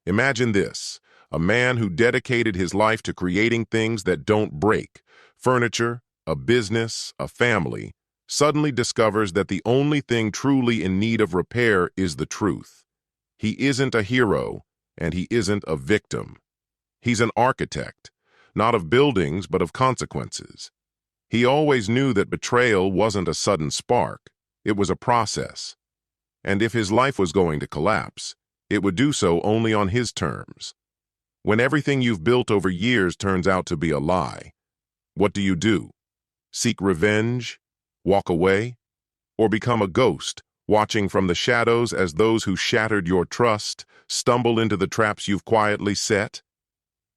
Imagine this, a man who dedicated his life to creating things that don't break, furniture, a business, a family, suddenly discovers that the only thing truly in need of repair is the truth. He isn't a hero, and he isn't a victim. He's an architect, not of buildings but of consequences. He always knew that betrayal wasn't a sudden spark, it was a process. And if his life was going to collapse, it would do so only on his terms. When everything you've built over years turns out to be a lie, what do? Seek revenge? Walk away? Or become a ghost, watching from the shadows as those who shattered your trust stumble into the traps you've quietly set?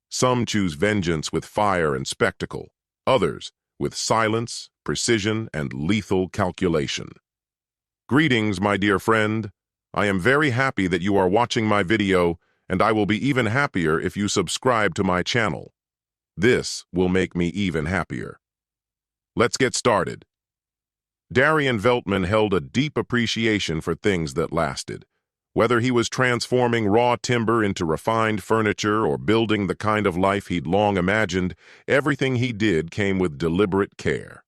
Some choose vengeance with fire and spectacle, others with silence, precision, and lethal calculation. Greetings, my dear friend. I am very happy that you are watching my video, and I will be even happier if you subscribe to my channel. This will make me even happier. Let's get started. Darian Veltman held a deep appreciation for things that lasted. Whether he was transforming raw timber into refined furniture or building the kind of life he'd long imagined, everything he did came with deliberate care.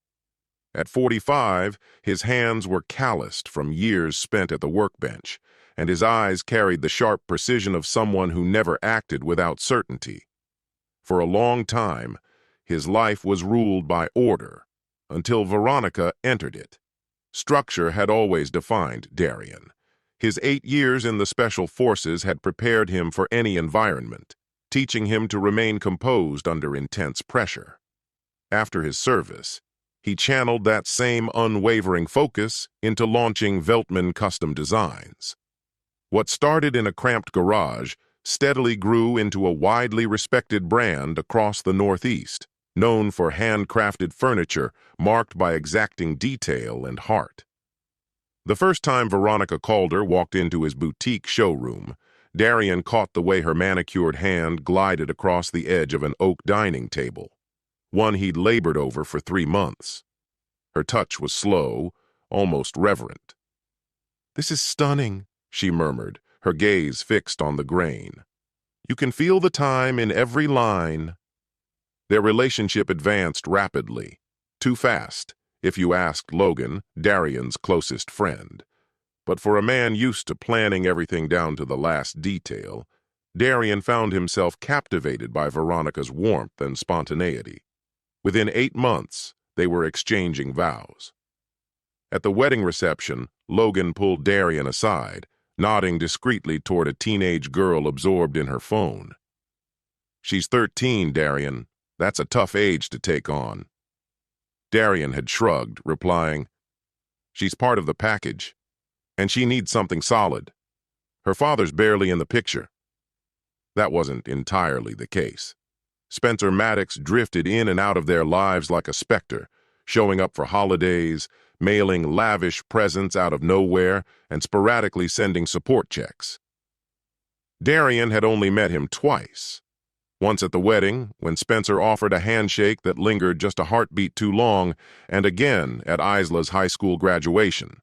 At 45, his hands were calloused from years spent at the workbench, and his eyes carried the sharp precision of someone who never acted without certainty. For a long time, his life was ruled by order, until Veronica entered it. Structure had always defined Darian. His 8 years in the Special Forces had prepared him for any environment, teaching him to remain composed under intense pressure. After his service, he channeled that same unwavering focus into launching Veltman custom designs. What started in a cramped garage steadily grew into a widely respected brand across the Northeast, known for handcrafted furniture marked by exacting detail and heart. The first time Veronica Calder walked into his boutique showroom, Darian caught the way her manicured hand glided across the edge of an oak dining table, one he'd labored over for 3 months. Her touch was slow, almost reverent. "This is stunning," she murmured, her gaze fixed on the grain. "You can feel the time in every line." Their relationship advanced rapidly, too fast, if you asked Logan, Darian's closest friend. But for a man used to planning everything down to the last detail, Darian found himself captivated by Veronica's warmth and spontaneity. Within 8 months, they were exchanging vows. At the wedding reception, Logan pulled Darian aside, nodding discreetly toward a teenage girl absorbed in her phone. "She's 13, Darian. That's a tough age to take on." Darian had shrugged, replying, "She's part of the package, and she needs something solid. Her father's barely in the picture." That wasn't entirely the case. Spencer Maddox drifted in and out of their lives like a specter, showing up for holidays, mailing lavish presents out of nowhere, and sporadically sending support checks. Darian had only met him twice. Once at the wedding, when Spencer offered a handshake that lingered just a heartbeat too long, and again at Isla's high school graduation.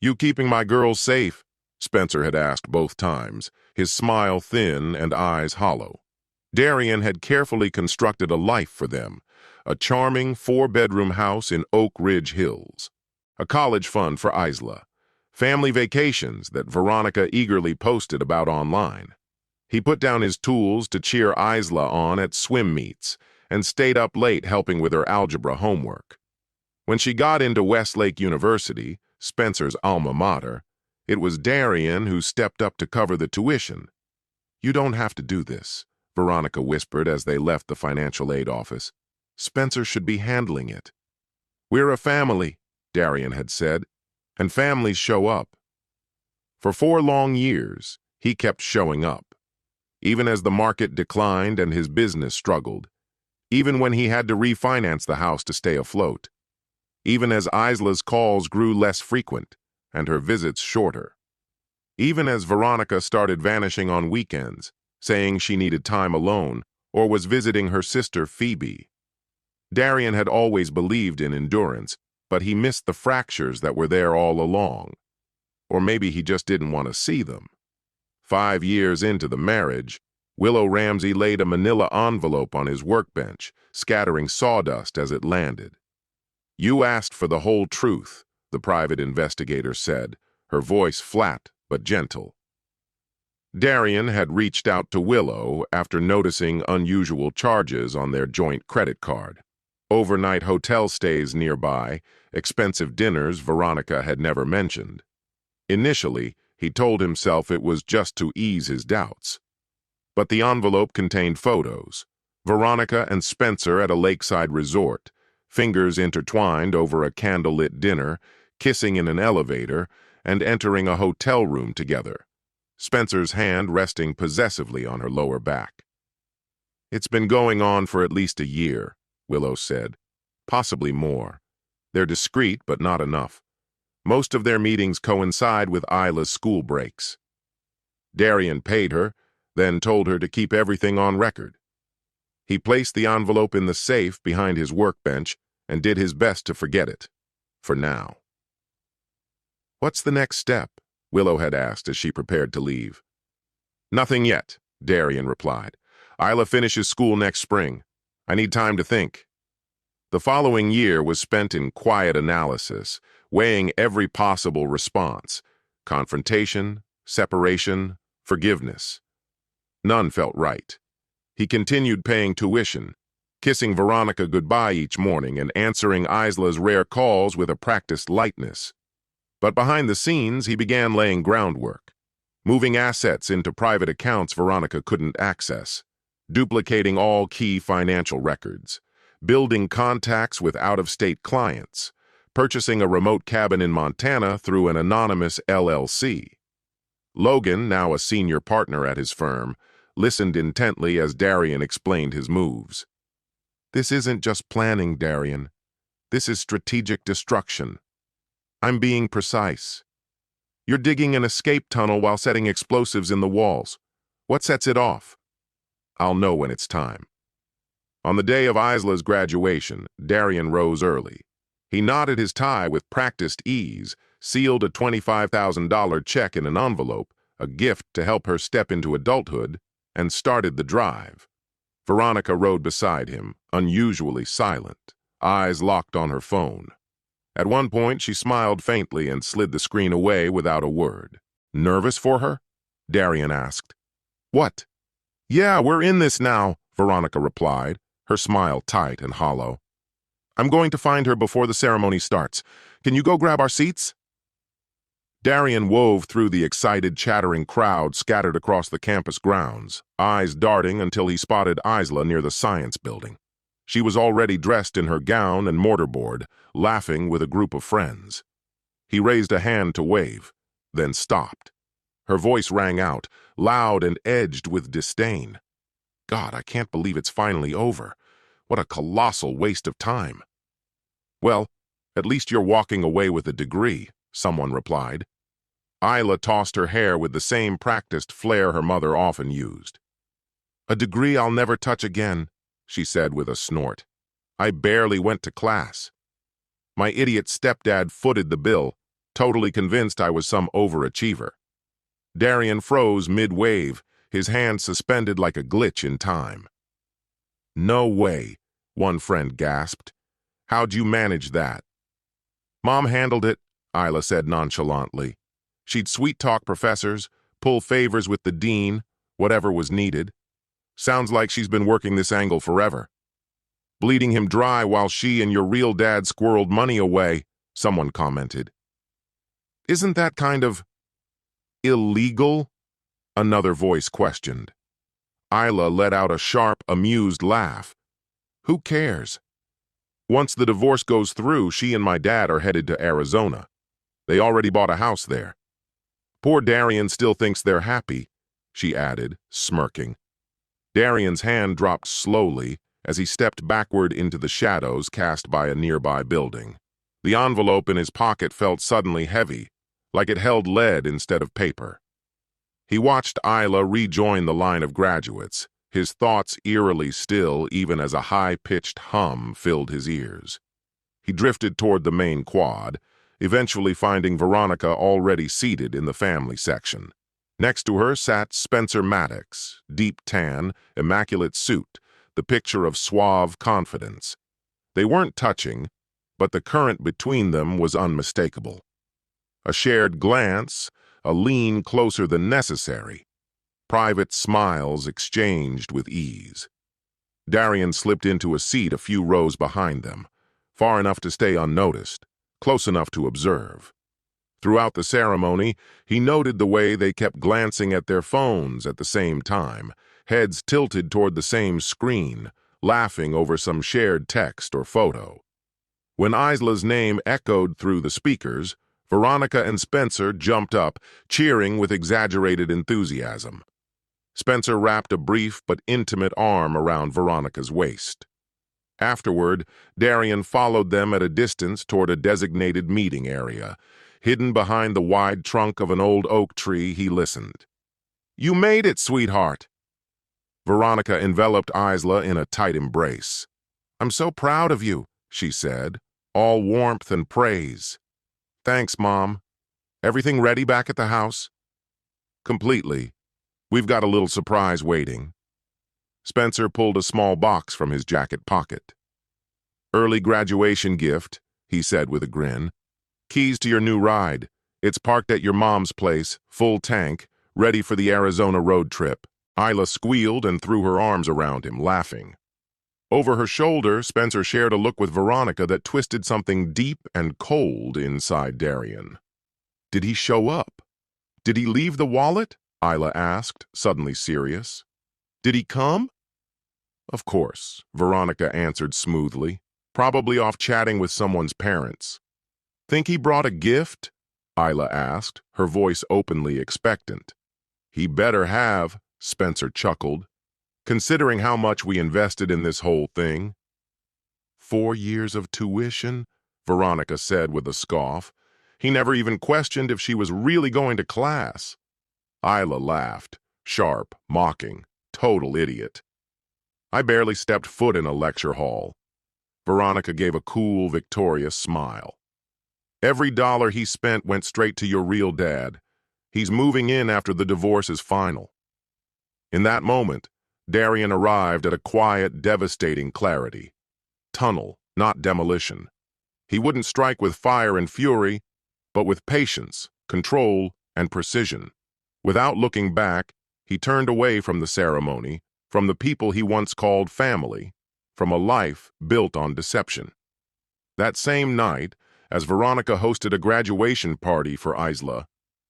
"You keeping my girls safe?" Spencer had asked both times, his smile thin and eyes hollow. Darian had carefully constructed a life for them, a charming 4-bedroom house in Oak Ridge Hills, a college fund for Isla, family vacations that Veronica eagerly posted about online. He put down his tools to cheer Isla on at swim meets and stayed up late helping with her algebra homework. When she got into Westlake University, Spencer's alma mater, it was Darian who stepped up to cover the tuition. "You don't have to do this," Veronica whispered as they left the financial aid office. "Spencer should be handling it." "We're a family," Darian had said, "and families show up." For 4 long years, he kept showing up. Even as the market declined and his business struggled, even when he had to refinance the house to stay afloat, even as Isla's calls grew less frequent and her visits shorter, even as Veronica started vanishing on weekends, saying she needed time alone or was visiting her sister Phoebe. Darian had always believed in endurance, but he missed the fractures that were there all along. Or maybe he just didn't want to see them. 5 years into the marriage, Willow Ramsey laid a manila envelope on his workbench, scattering sawdust as it landed. "You asked for the whole truth," the private investigator said, her voice flat but gentle. Darian had reached out to Willow after noticing unusual charges on their joint credit card. Overnight hotel stays nearby, expensive dinners Veronica had never mentioned. Initially, he told himself it was just to ease his doubts. But the envelope contained photos. Veronica and Spencer at a lakeside resort, fingers intertwined over a candlelit dinner, kissing in an elevator, and entering a hotel room together, Spencer's hand resting possessively on her lower back. "It's been going on for at least a year," Willow said. "Possibly more. They're discreet, but not enough. Most of their meetings coincide with Isla's school breaks." Darian paid her, then told her to keep everything on record. He placed the envelope in the safe behind his workbench and did his best to forget it, for now. "What's the next step?" Willow had asked as she prepared to leave. "Nothing yet," Darian replied. "Isla finishes school next spring. I need time to think." The following year was spent in quiet analysis, weighing every possible response: confrontation, separation, forgiveness. None felt right. He continued paying tuition, kissing Veronica goodbye each morning and answering Isla's rare calls with a practiced lightness. But behind the scenes, he began laying groundwork, moving assets into private accounts Veronica couldn't access, duplicating all key financial records, building contacts with out-of-state clients, purchasing a remote cabin in Montana through an anonymous LLC. Logan, now a senior partner at his firm, listened intently as Darian explained his moves. "This isn't just planning, Darian. This is strategic destruction. I'm being precise. You're digging an escape tunnel while setting explosives in the walls. What sets it off? I'll know when it's time." On the day of Isla's graduation, Darian rose early. He knotted his tie with practiced ease, sealed a $25,000 check in an envelope, a gift to help her step into adulthood, and started the drive. Veronica rode beside him, unusually silent, eyes locked on her phone. At one point, she smiled faintly and slid the screen away without a word. "Nervous for her?" Darian asked. "What?" "Yeah, we're in this now," Veronica replied, her smile tight and hollow. "I'm going to find her before the ceremony starts. Can you go grab our seats?" Darian wove through the excited, chattering crowd scattered across the campus grounds, eyes darting until he spotted Isla near the science building. She was already dressed in her gown and mortarboard, laughing with a group of friends. He raised a hand to wave, then stopped. Her voice rang out, loud and edged with disdain. "God, I can't believe it's finally over. What a colossal waste of time." "Well, at least you're walking away with a degree," someone replied. Isla tossed her hair with the same practiced flair her mother often used. "A degree I'll never touch again," she said with a snort. "I barely went to class. My idiot stepdad footed the bill, totally convinced I was some overachiever." Darian froze mid-wave, his hand suspended like a glitch in time. "No way," one friend gasped. "How'd you manage that?" "Mom handled it," Isla said nonchalantly. "She'd sweet-talk professors, pull favors with the dean, whatever was needed. Sounds like she's been working this angle forever. Bleeding him dry while she and your real dad squirreled money away," someone commented. "Isn't that kind of illegal?" another voice questioned. Isla let out a sharp, amused laugh. "Who cares? Once the divorce goes through, she and my dad are headed to Arizona. They already bought a house there. Poor Darian still thinks they're happy," she added, smirking. Darian's hand dropped slowly as he stepped backward into the shadows cast by a nearby building. The envelope in his pocket felt suddenly heavy, like it held lead instead of paper. He watched Isla rejoin the line of graduates, his thoughts eerily still even as a high-pitched hum filled his ears. He drifted toward the main quad, eventually finding Veronica already seated in the family section. Next to her sat Spencer Maddox, deep tan, immaculate suit, the picture of suave confidence. They weren't touching, but the current between them was unmistakable. A shared glance, a lean closer than necessary. Private smiles exchanged with ease. Darian slipped into a seat a few rows behind them, far enough to stay unnoticed, close enough to observe. Throughout the ceremony, he noted the way they kept glancing at their phones at the same time, heads tilted toward the same screen, laughing over some shared text or photo. When Isla's name echoed through the speakers, Veronica and Spencer jumped up, cheering with exaggerated enthusiasm. Spencer wrapped a brief but intimate arm around Veronica's waist. Afterward, Darian followed them at a distance toward a designated meeting area. Hidden behind the wide trunk of an old oak tree, he listened. "You made it, sweetheart." Veronica enveloped Isla in a tight embrace. "I'm so proud of you," she said, all warmth and praise. "Thanks, Mom. Everything ready back at the house?" "Completely. We've got a little surprise waiting." Spencer pulled a small box from his jacket pocket. "Early graduation gift," he said with a grin. "Keys to your new ride. It's parked at your mom's place, full tank, ready for the Arizona road trip." Isla squealed and threw her arms around him, laughing. Over her shoulder, Spencer shared a look with Veronica that twisted something deep and cold inside Darian. Did he show up? Did he leave the wallet? Isla asked, suddenly serious. Did he come? Of course, Veronica answered smoothly, probably off chatting with someone's parents. Think he brought a gift? Isla asked, her voice openly expectant. He better have, Spencer chuckled, considering how much we invested in this whole thing. 4 years of tuition, Veronica said with a scoff. He never even questioned if she was really going to class. Isla laughed, sharp, mocking, total idiot. I barely stepped foot in a lecture hall. Veronica gave a cool, victorious smile. Every dollar he spent went straight to your real dad. He's moving in after the divorce is final. In that moment, Darian arrived at a quiet, devastating clarity. Tunnel, not demolition. He wouldn't strike with fire and fury, but with patience, control, and precision. Without looking back, he turned away from the ceremony, from the people he once called family, from a life built on deception. That same night, as Veronica hosted a graduation party for Isla,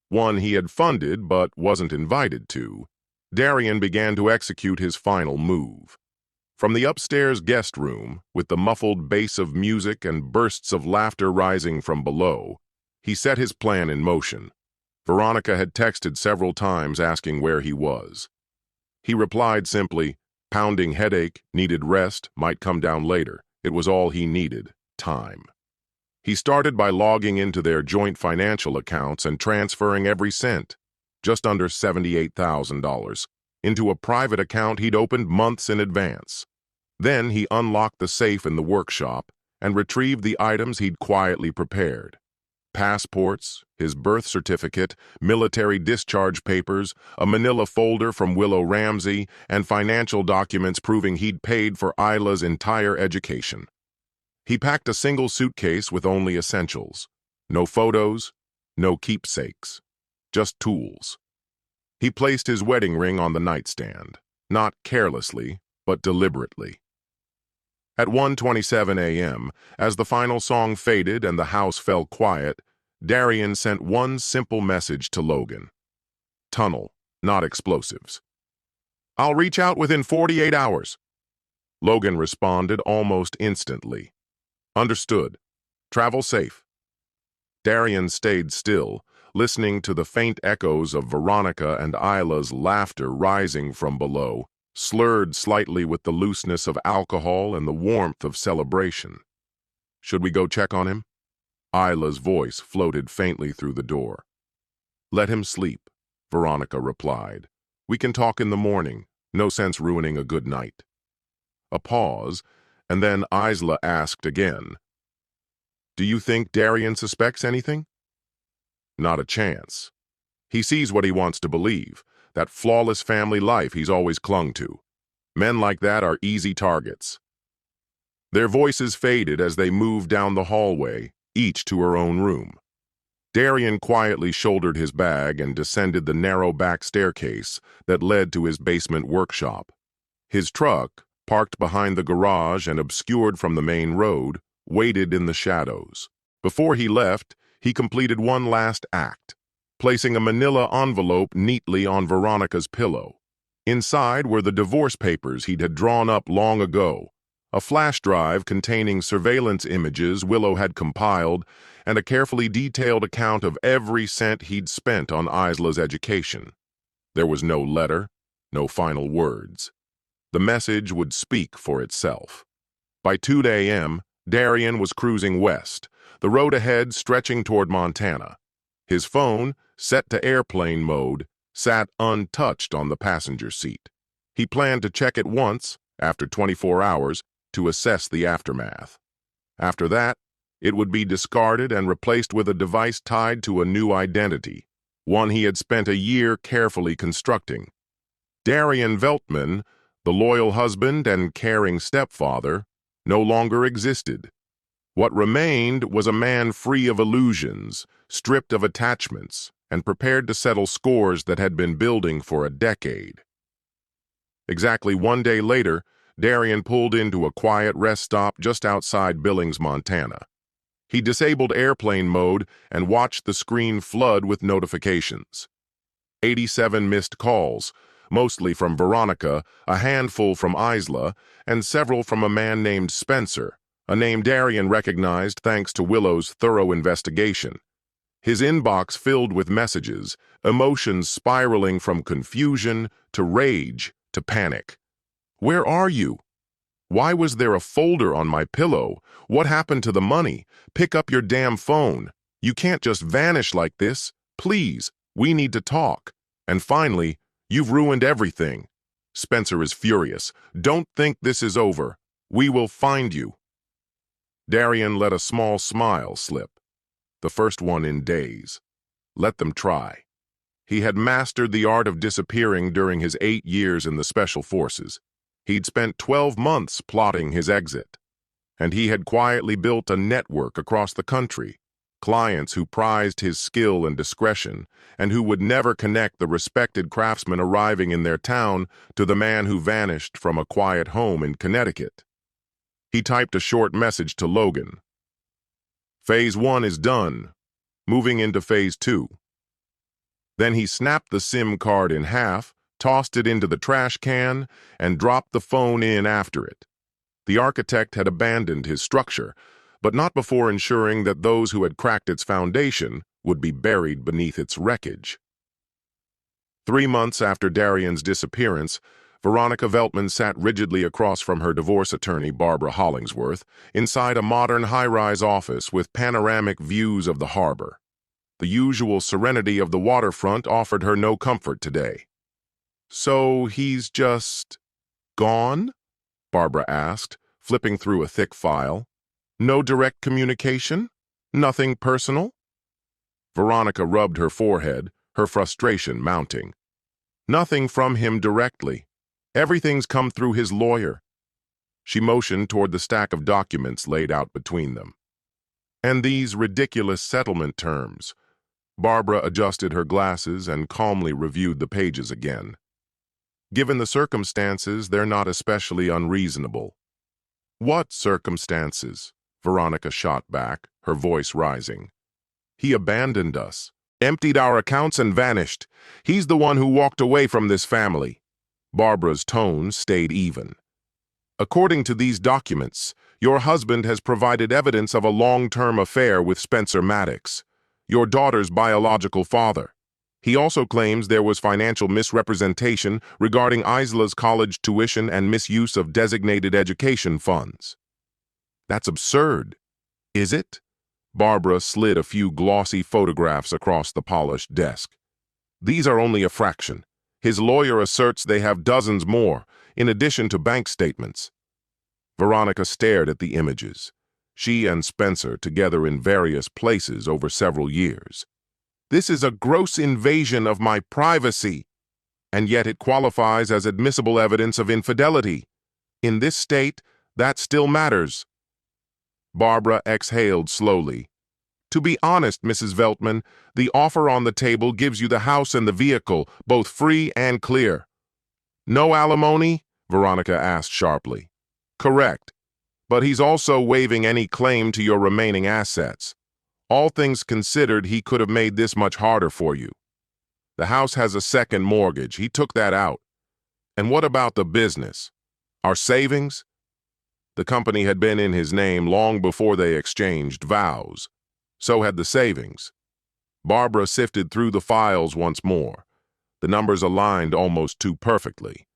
one he had funded but wasn't invited to, Darian began to execute his final move. From the upstairs guest room, with the muffled bass of music and bursts of laughter rising from below, he set his plan in motion. Veronica had texted several times asking where he was. He replied simply, pounding headache, needed rest, might come down later. It was all he needed, time. He started by logging into their joint financial accounts and transferring every cent, just under $78,000, into a private account he'd opened months in advance. Then he unlocked the safe in the workshop and retrieved the items he'd quietly prepared. Passports, his birth certificate, military discharge papers, a manila folder from Willow Ramsey, and financial documents proving he'd paid for Isla's entire education. He packed a single suitcase with only essentials. No photos, no keepsakes, just tools. He placed his wedding ring on the nightstand, not carelessly, but deliberately. At 1:27 a.m., as the final song faded and the house fell quiet, Darian sent one simple message to Logan. Tunnel, not explosives. I'll reach out within 48 hours. Logan responded almost instantly. Understood. Travel safe. Darian stayed still, listening to the faint echoes of Veronica and Isla's laughter rising from below, slurred slightly with the looseness of alcohol and the warmth of celebration. Should we go check on him? Isla's voice floated faintly through the door. Let him sleep, Veronica replied. We can talk in the morning. No sense ruining a good night. A pause, and then Isla asked again. Do you think Darian suspects anything? Not a chance. He sees what he wants to believe, that flawless family life he's always clung to. Men like that are easy targets. Their voices faded as they moved down the hallway, each to her own room. Darian quietly shouldered his bag and descended the narrow back staircase that led to his basement workshop. His truck, parked behind the garage and obscured from the main road, waited in the shadows. Before he left, he completed one last act, placing a manila envelope neatly on Veronica's pillow. Inside were the divorce papers he'd had drawn up long ago, a flash drive containing surveillance images Willow had compiled, and a carefully detailed account of every cent he'd spent on Isla's education. There was no letter, no final words. The message would speak for itself. By 2 a.m., Darian was cruising west, the road ahead stretching toward Montana. His phone, set to airplane mode, sat untouched on the passenger seat. He planned to check it once, after 24 hours, to assess the aftermath. After that, it would be discarded and replaced with a device tied to a new identity, one he had spent a year carefully constructing. Darian Veltman, the loyal husband and caring stepfather, no longer existed. What remained was a man free of illusions, stripped of attachments, and prepared to settle scores that had been building for a decade. Exactly 1 day later, Darian pulled into a quiet rest stop just outside Billings, Montana. He disabled airplane mode and watched the screen flood with notifications. 87 missed calls, mostly from Veronica, a handful from Isla, and several from a man named Spencer, a name Darian recognized thanks to Willow's thorough investigation. His inbox filled with messages, emotions spiraling from confusion to rage to panic. "Where are you? Why was there a folder on my pillow? What happened to the money? Pick up your damn phone. You can't just vanish like this. Please, we need to talk." And finally, "You've ruined everything." Spencer is furious. "Don't think this is over. We will find you." Darian let a small smile slip, the first one in days. Let them try. He had mastered the art of disappearing during his 8 years in the Special Forces. He'd spent 12 months plotting his exit. And he had quietly built a network across the country, clients who prized his skill and discretion, and who would never connect the respected craftsman arriving in their town to the man who vanished from a quiet home in Connecticut. He typed a short message to Logan. "Phase 1 is done. Moving into Phase 2. Then he snapped the SIM card in half, tossed it into the trash can, and dropped the phone in after it. The architect had abandoned his structure, but not before ensuring that those who had cracked its foundation would be buried beneath its wreckage. 3 months after Darian's disappearance, Veronica Veltman sat rigidly across from her divorce attorney, Barbara Hollingsworth, inside a modern high-rise office with panoramic views of the harbor. The usual serenity of the waterfront offered her no comfort today. "So he's just gone?" Barbara asked, flipping through a thick file. "No direct communication? Nothing personal?" Veronica rubbed her forehead, her frustration mounting. "Nothing from him directly. Everything's come through his lawyer." She motioned toward the stack of documents laid out between them. "And these ridiculous settlement terms." Barbara adjusted her glasses and calmly reviewed the pages again. "Given the circumstances, they're not especially unreasonable." "What circumstances?" Veronica shot back, her voice rising. "He abandoned us, emptied our accounts and vanished. He's the one who walked away from this family." Barbara's tone stayed even. "According to these documents, your husband has provided evidence of a long-term affair with Spencer Maddox, your daughter's biological father. He also claims there was financial misrepresentation regarding Isla's college tuition and misuse of designated education funds." "That's absurd." "Is it?" Barbara slid a few glossy photographs across the polished desk. "These are only a fraction. His lawyer asserts they have dozens more, in addition to bank statements." Veronica stared at the images. She and Spencer together in various places over several years. This is a gross invasion of my privacy, and yet it qualifies as admissible evidence of infidelity. In this state, that still matters. Barbara exhaled slowly. To be honest, Mrs. Veltman, the offer on the table gives you the house and the vehicle, both free and clear. No alimony? Veronica asked sharply. Correct. But he's also waiving any claim to your remaining assets. All things considered, he could have made this much harder for you. The house has a second mortgage. He took that out. And what about the business? Our savings? The company had been in his name long before they exchanged vows. So had the savings. Barbara sifted through the files once more. The numbers aligned almost too perfectly.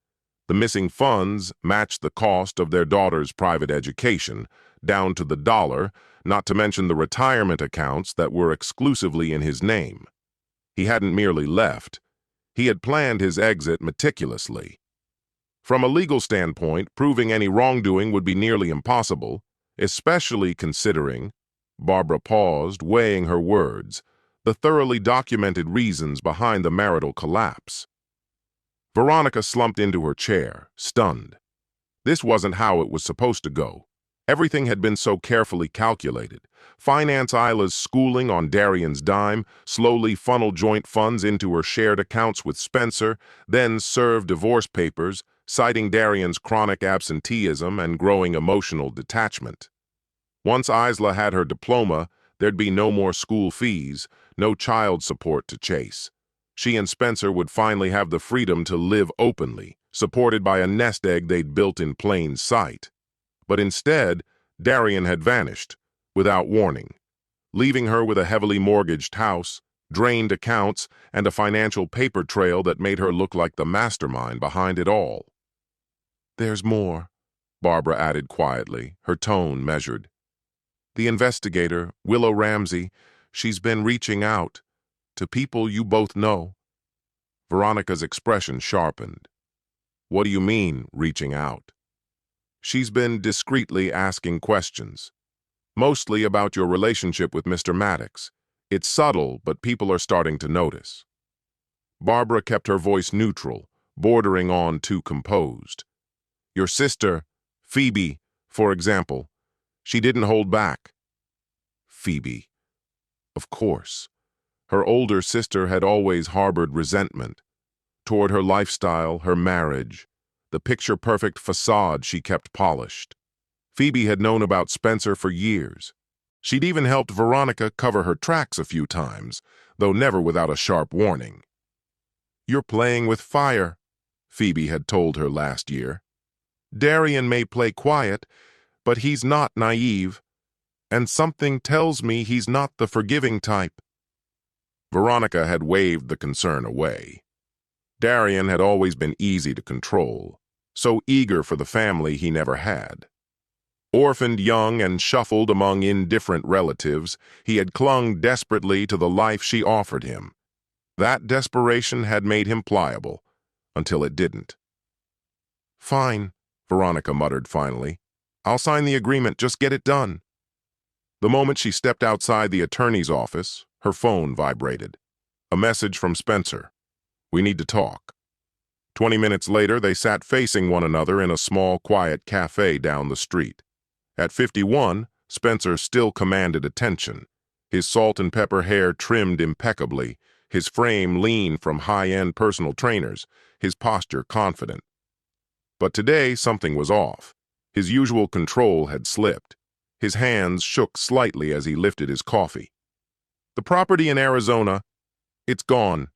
The missing funds matched the cost of their daughter's private education, down to the dollar, not to mention the retirement accounts that were exclusively in his name. He hadn't merely left. He had planned his exit meticulously. From a legal standpoint, proving any wrongdoing would be nearly impossible, especially considering, Barbara paused, weighing her words, the thoroughly documented reasons behind the marital collapse. Veronica slumped into her chair, stunned. This wasn't how it was supposed to go. Everything had been so carefully calculated. Finance Isla's schooling on Darian's dime, slowly funnel joint funds into her shared accounts with Spencer, then serve divorce papers, citing Darian's chronic absenteeism and growing emotional detachment. Once Isla had her diploma, there'd be no more school fees, no child support to chase. She and Spencer would finally have the freedom to live openly, supported by a nest egg they'd built in plain sight. But instead, Darian had vanished, without warning, leaving her with a heavily mortgaged house, drained accounts, and a financial paper trail that made her look like the mastermind behind it all. There's more, Barbara added quietly, her tone measured. The investigator, Willow Ramsey, she's been reaching out to people you both know. Veronica's expression sharpened. What do you mean, reaching out? She's been discreetly asking questions, mostly about your relationship with Mr. Maddox. It's subtle, but people are starting to notice. Barbara kept her voice neutral, bordering on too composed. Your sister, Phoebe, for example, she didn't hold back. Phoebe. Of course. Her older sister had always harbored resentment toward her lifestyle, her marriage, the picture-perfect facade she kept polished. Phoebe had known about Spencer for years. She'd even helped Veronica cover her tracks a few times, though never without a sharp warning. You're playing with fire, Phoebe had told her last year. Darian may play quiet, but he's not naive, and something tells me he's not the forgiving type. Veronica had waved the concern away. Darian had always been easy to control, so eager for the family he never had. Orphaned young and shuffled among indifferent relatives, he had clung desperately to the life she offered him. That desperation had made him pliable, until it didn't. Fine, Veronica muttered finally. I'll sign the agreement, just get it done. The moment she stepped outside the attorney's office, her phone vibrated. A message from Spencer. We need to talk. 20 minutes later, they sat facing one another in a small, quiet cafe down the street. At 51, Spencer still commanded attention. His salt and pepper hair trimmed impeccably, his frame lean from high-end personal trainers, his posture confident. But today, something was off. His usual control had slipped. His hands shook slightly as he lifted his coffee. The property in Arizona, it's gone,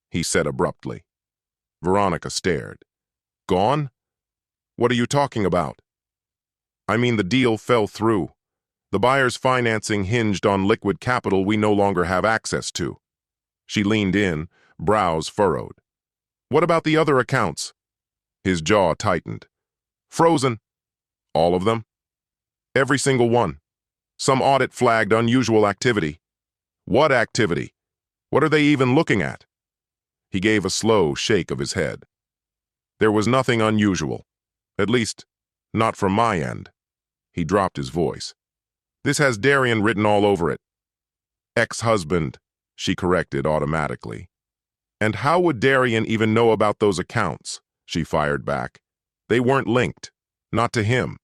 he said abruptly. Veronica stared. Gone? What are you talking about? I mean, the deal fell through. The buyer's financing hinged on liquid capital we no longer have access to. She leaned in, brows furrowed. What about the other accounts? His jaw tightened. Frozen. All of them? Every single one. Some audit flagged unusual activity. What activity? What are they even looking at? He gave a slow shake of his head. There was nothing unusual. At least, not from my end. He dropped his voice. This has Darian written all over it. Ex-husband, she corrected automatically. And how would Darian even know about those accounts? She fired back. They weren't linked. Not to him.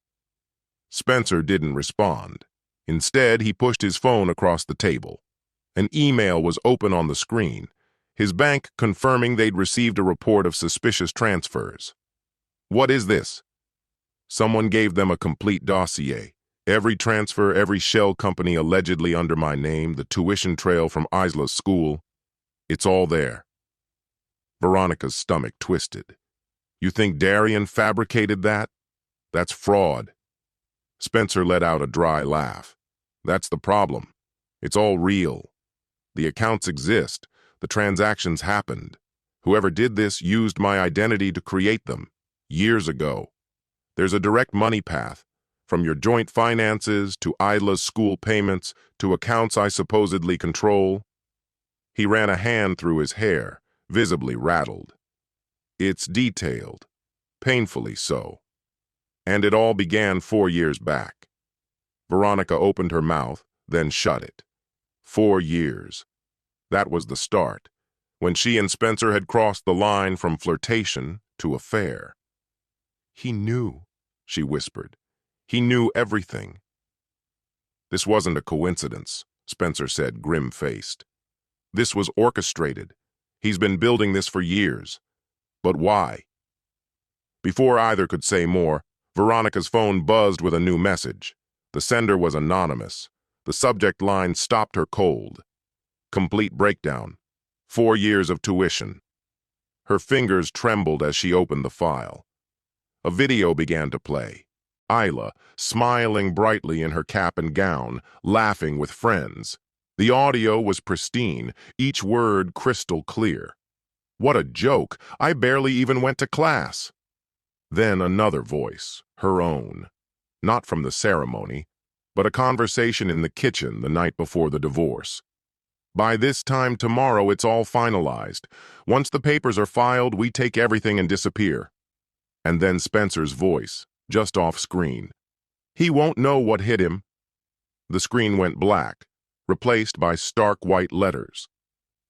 Spencer didn't respond. Instead, he pushed his phone across the table. An email was open on the screen, his bank confirming they'd received a report of suspicious transfers. What is this? Someone gave them a complete dossier. Every transfer, every shell company allegedly under my name, the tuition trail from Isla's school. It's all there. Veronica's stomach twisted. You think Darian fabricated that? That's fraud. Spencer let out a dry laugh. That's the problem. It's all real. The accounts exist. The transactions happened. Whoever did this used my identity to create them, years ago. There's a direct money path, from your joint finances to Isla's school payments to accounts I supposedly control. He ran a hand through his hair, visibly rattled. It's detailed, painfully so. And it all began 4 years back. Veronica opened her mouth, then shut it. 4 years. That was the start, when she and Spencer had crossed the line from flirtation to affair. He knew, she whispered. He knew everything. This wasn't a coincidence, Spencer said, grim-faced. This was orchestrated. He's been building this for years. But why? Before either could say more, Veronica's phone buzzed with a new message. The sender was anonymous. The subject line stopped her cold. Complete breakdown. 4 years of tuition. Her fingers trembled as she opened the file. A video began to play. Isla, smiling brightly in her cap and gown, laughing with friends. The audio was pristine, each word crystal clear. What a joke! I barely even went to class. Then another voice, her own. Not from the ceremony, but a conversation in the kitchen the night before the divorce. By this time tomorrow, it's all finalized. Once the papers are filed, we take everything and disappear. And then Spencer's voice, just off screen. He won't know what hit him. The screen went black, replaced by stark white letters.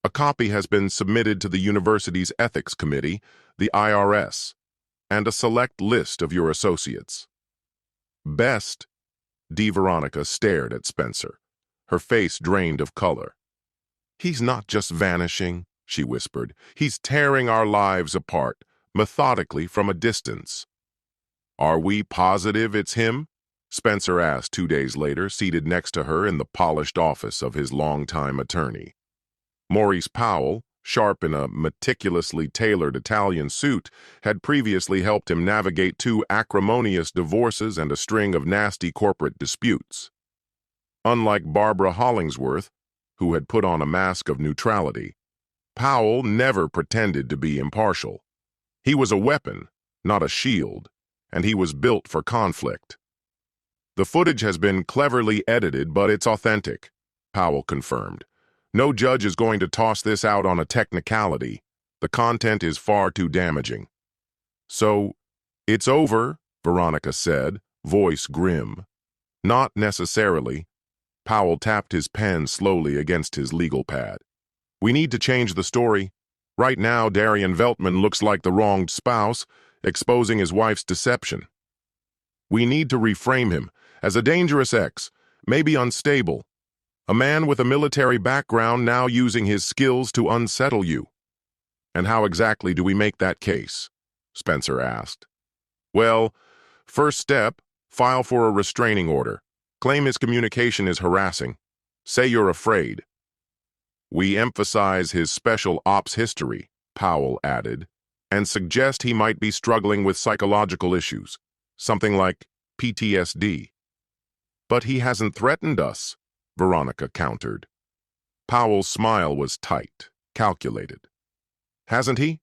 A copy has been submitted to the university's ethics committee, the IRS, and a select list of your associates. Best. Veronica stared at Spencer, her face drained of color. He's not just vanishing, she whispered. He's tearing our lives apart, methodically from a distance. Are we positive it's him? Spencer asked 2 days later, seated next to her in the polished office of his longtime attorney. Maurice Powell, sharp in a meticulously tailored Italian suit, had previously helped him navigate 2 acrimonious divorces and a string of nasty corporate disputes. Unlike Barbara Hollingsworth, who had put on a mask of neutrality, Powell never pretended to be impartial. He was a weapon, not a shield, and he was built for conflict. The footage has been cleverly edited, but it's authentic, Powell confirmed. No judge is going to toss this out on a technicality. The content is far too damaging. So, it's over, Veronica said, voice grim. Not necessarily. Powell tapped his pen slowly against his legal pad. We need to change the story. Right now, Darian Veltman looks like the wronged spouse, exposing his wife's deception. We need to reframe him as a dangerous ex, maybe unstable. A man with a military background now using his skills to unsettle you. And how exactly do we make that case? Spencer asked. Well, first step, file for a restraining order. Claim his communication is harassing. Say you're afraid. We emphasize his special ops history, Powell added, and suggest he might be struggling with psychological issues, something like PTSD. But he hasn't threatened us, Veronica countered. Powell's smile was tight, calculated. Hasn't he?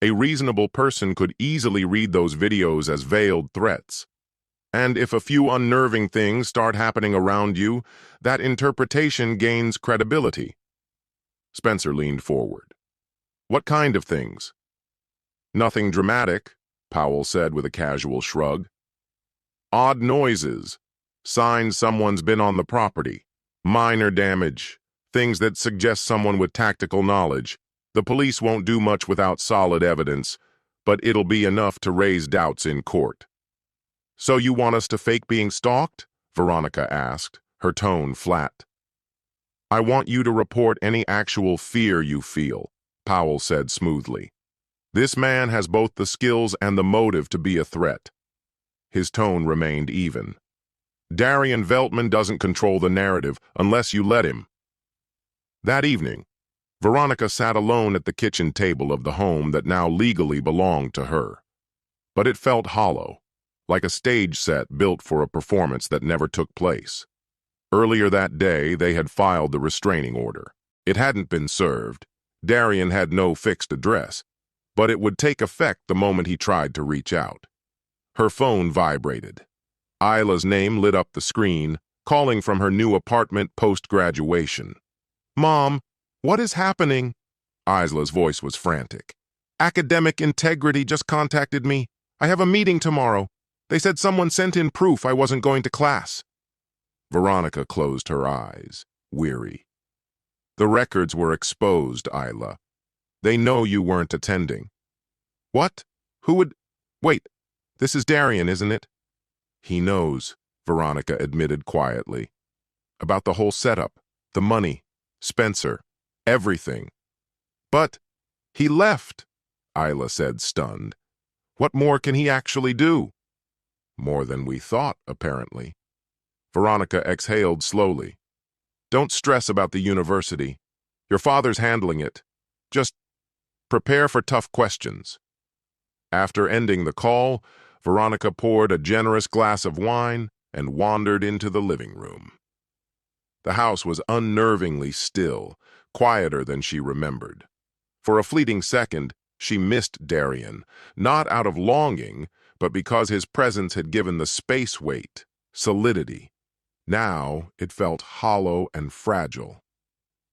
A reasonable person could easily read those videos as veiled threats. And if a few unnerving things start happening around you, that interpretation gains credibility. Spencer leaned forward. What kind of things? Nothing dramatic, Powell said with a casual shrug. Odd noises, signs someone's been on the property, minor damage, things that suggest someone with tactical knowledge. The police won't do much without solid evidence, but it'll be enough to raise doubts in court. So you want us to fake being stalked? Veronica asked, her tone flat. I want you to report any actual fear you feel, Powell said smoothly. This man has both the skills and the motive to be a threat. His tone remained even. Darian Veltman doesn't control the narrative unless you let him. That evening, Veronica sat alone at the kitchen table of the home that now legally belonged to her. But it felt hollow, like a stage set built for a performance that never took place. Earlier that day, they had filed the restraining order. It hadn't been served. Darian had no fixed address, but it would take effect the moment he tried to reach out. Her phone vibrated. Isla's name lit up the screen, calling from her new apartment post-graduation. Mom, what is happening? Isla's voice was frantic. Academic Integrity just contacted me. I have a meeting tomorrow. They said someone sent in proof I wasn't going to class. Veronica closed her eyes, weary. The records were exposed, Isla. They know you weren't attending. What? Who would... Wait, this is Darian, isn't it? He knows, Veronica admitted quietly. About the whole setup, the money, Spencer, everything. But he left, Isla said, stunned. What more can he actually do? More than we thought, apparently. Veronica exhaled slowly. Don't stress about the university. Your father's handling it. Just prepare for tough questions. After ending the call, Veronica poured a generous glass of wine and wandered into the living room. The house was unnervingly still, quieter than she remembered. For a fleeting second, she missed Darian, not out of longing, but because his presence had given the space weight, solidity. Now it felt hollow and fragile.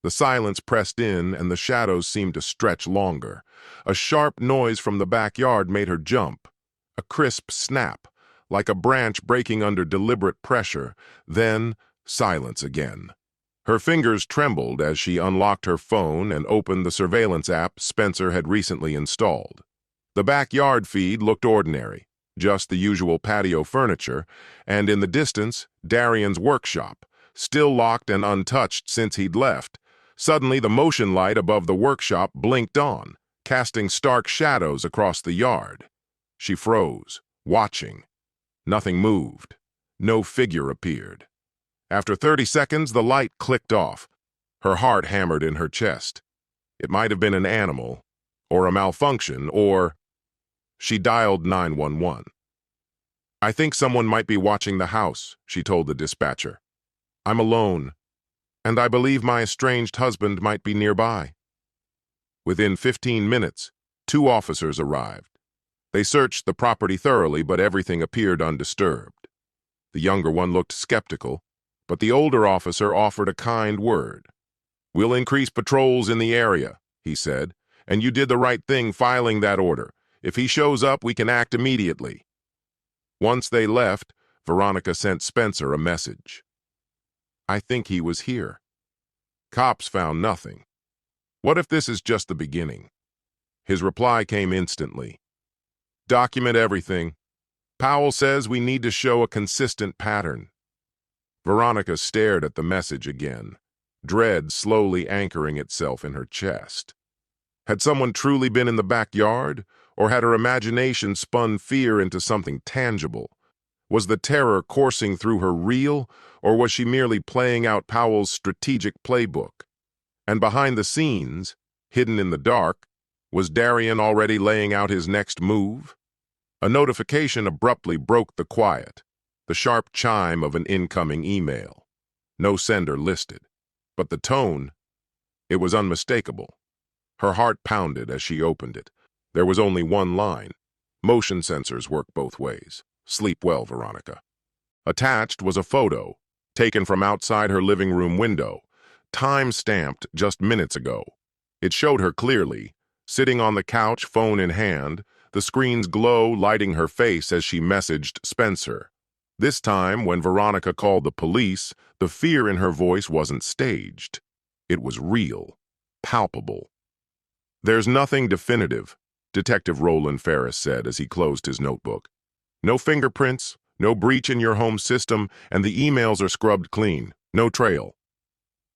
The silence pressed in and the shadows seemed to stretch longer. A sharp noise from the backyard made her jump. A crisp snap, like a branch breaking under deliberate pressure, then silence again. Her fingers trembled as she unlocked her phone and opened the surveillance app Spencer had recently installed. The backyard feed looked ordinary, just the usual patio furniture, and in the distance, Darian's workshop, still locked and untouched since he'd left. Suddenly, the motion light above the workshop blinked on, casting stark shadows across the yard. She froze, watching. Nothing moved. No figure appeared. After 30 seconds, the light clicked off. Her heart hammered in her chest. It might have been an animal, or a malfunction, or... She dialed 911. I think someone might be watching the house, she told the dispatcher. I'm alone, and I believe my estranged husband might be nearby. Within 15 minutes, 2 officers arrived. They searched the property thoroughly, but everything appeared undisturbed. The younger one looked skeptical, but the older officer offered a kind word. We'll increase patrols in the area, he said, and you did the right thing filing that order. If he shows up, we can act immediately. Once they left, Veronica sent Spencer a message. I think he was here. Cops found nothing. What if this is just the beginning? His reply came instantly. Document everything. Powell says we need to show a consistent pattern. Veronica stared at the message again, dread slowly anchoring itself in her chest. Had someone truly been in the backyard, or had her imagination spun fear into something tangible? Was the terror coursing through her real, or was she merely playing out Powell's strategic playbook? And behind the scenes, hidden in the dark, was Darian already laying out his next move? A notification abruptly broke the quiet, the sharp chime of an incoming email. No sender listed, but the tone, it was unmistakable. Her heart pounded as she opened it. There was only one line. Motion sensors work both ways. Sleep well, Veronica. Attached was a photo, taken from outside her living room window, time-stamped just minutes ago. It showed her clearly, sitting on the couch, phone in hand, the screen's glow lighting her face as she messaged Spencer. This time, when Veronica called the police, the fear in her voice wasn't staged. It was real, palpable. "There's nothing definitive," Detective Roland Ferris said as he closed his notebook. "No fingerprints, no breach in your home system, and the emails are scrubbed clean. No trail."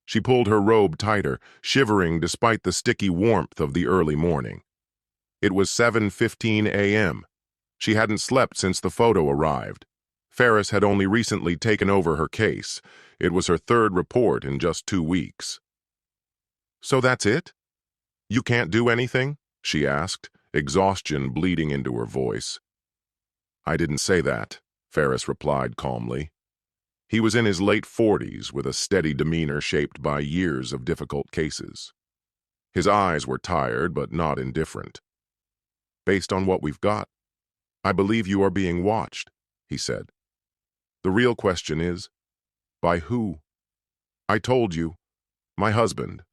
She pulled her robe tighter, shivering despite the sticky warmth of the early morning. It was 7:15 a.m. She hadn't slept since the photo arrived. Ferris had only recently taken over her case. It was her third report in just 2 weeks. "So that's it? You can't do anything?" she asked, exhaustion bleeding into her voice. "I didn't say that," Ferris replied calmly. He was in his late 40s with a steady demeanor shaped by years of difficult cases. His eyes were tired but not indifferent. "Based on what we've got, I believe you are being watched," he said. "The real question is, by who?" "I told you, my husband."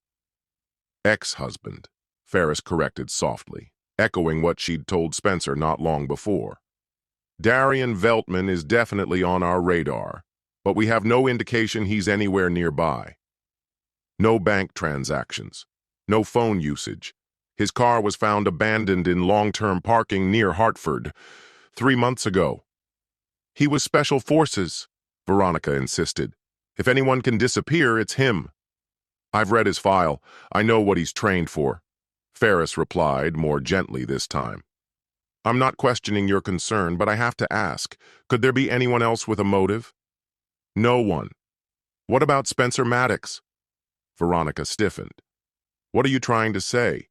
"Ex-husband," Ferris corrected softly, echoing what she'd told Spencer not long before. "Darian Veltman is definitely on our radar, but we have no indication he's anywhere nearby. No bank transactions, no phone usage. His car was found abandoned in long-term parking near Hartford 3 months ago." "He was Special Forces," Veronica insisted. "If anyone can disappear, it's him." "I've read his file. I know what he's trained for," Ferris replied, more gently this time. "I'm not questioning your concern, but I have to ask, could there be anyone else with a motive?" "No one." "What about Spencer Maddox?" Veronica stiffened. "What are you trying to say?"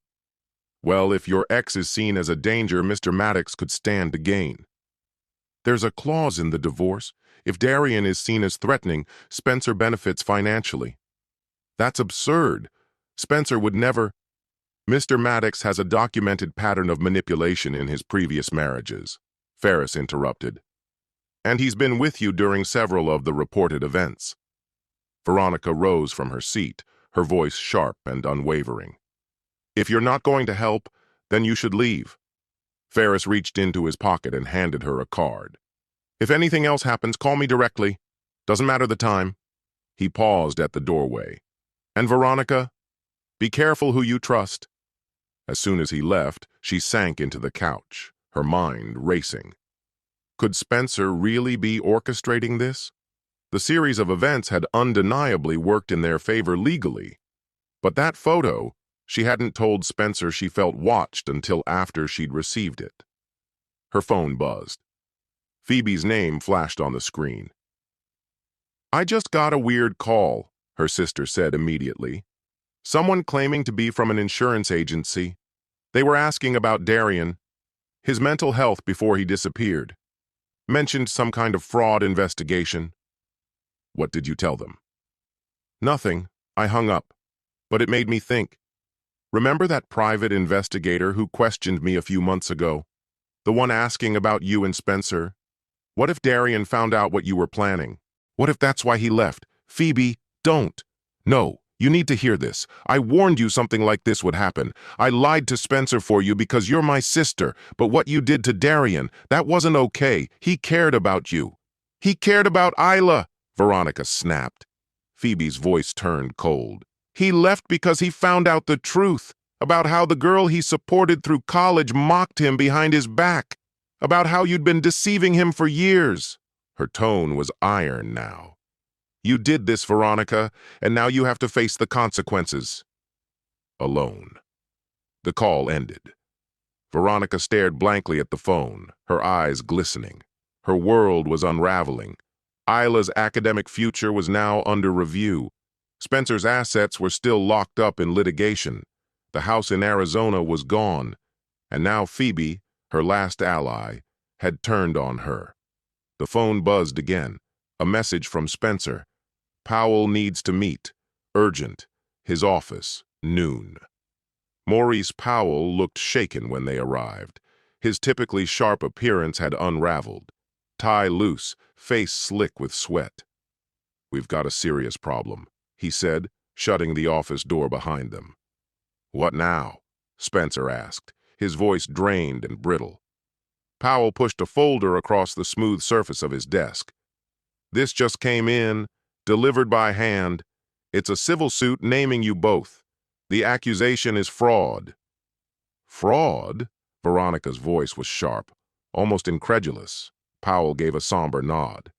"Well, if your ex is seen as a danger, Mr. Maddox could stand to gain. There's a clause in the divorce. If Darian is seen as threatening, Spencer benefits financially." "That's absurd. Spencer would never—" "Mr. Maddox has a documented pattern of manipulation in his previous marriages," Ferris interrupted. "And he's been with you during several of the reported events." Veronica rose from her seat, her voice sharp and unwavering. "If you're not going to help, then you should leave." Ferris reached into his pocket and handed her a card. "If anything else happens, call me directly. Doesn't matter the time." He paused at the doorway. "And Veronica, be careful who you trust." As soon as he left, she sank into the couch, her mind racing. Could Spencer really be orchestrating this? The series of events had undeniably worked in their favor legally. But that photo, she hadn't told Spencer she felt watched until after she'd received it. Her phone buzzed. Phoebe's name flashed on the screen. "I just got a weird call," her sister said immediately. "Someone claiming to be from an insurance agency. They were asking about Darian, his mental health before he disappeared. Mentioned some kind of fraud investigation." "What did you tell them?" "Nothing. I hung up. But it made me think. Remember that private investigator who questioned me a few months ago? The one asking about you and Spencer? What if Darian found out what you were planning? What if that's why he left? Phoebe, don't. No, you need to hear this. I warned you something like this would happen. I lied to Spencer for you because you're my sister, but what you did to Darian, that wasn't okay. He cared about you. He cared about Isla," Veronica snapped. Phoebe's voice turned cold. "He left because he found out the truth about how the girl he supported through college mocked him behind his back, about how you'd been deceiving him for years." Her tone was iron now. "You did this, Veronica, and now you have to face the consequences." Alone. The call ended. Veronica stared blankly at the phone, her eyes glistening. Her world was unraveling. Isla's academic future was now under review. Spencer's assets were still locked up in litigation. The house in Arizona was gone, and now Phoebe, her last ally, had turned on her. The phone buzzed again. A message from Spencer. "Powell needs to meet. Urgent. His office. Noon." Maurice Powell looked shaken when they arrived. His typically sharp appearance had unraveled. Tie loose, face slick with sweat. "We've got a serious problem," he said, shutting the office door behind them. "What now?" Spencer asked, his voice drained and brittle. Powell pushed a folder across the smooth surface of his desk. "This just came in, delivered by hand. It's a civil suit naming you both. The accusation is fraud. Fraud? Veronica's voice was sharp, almost incredulous. Powell gave a somber nod.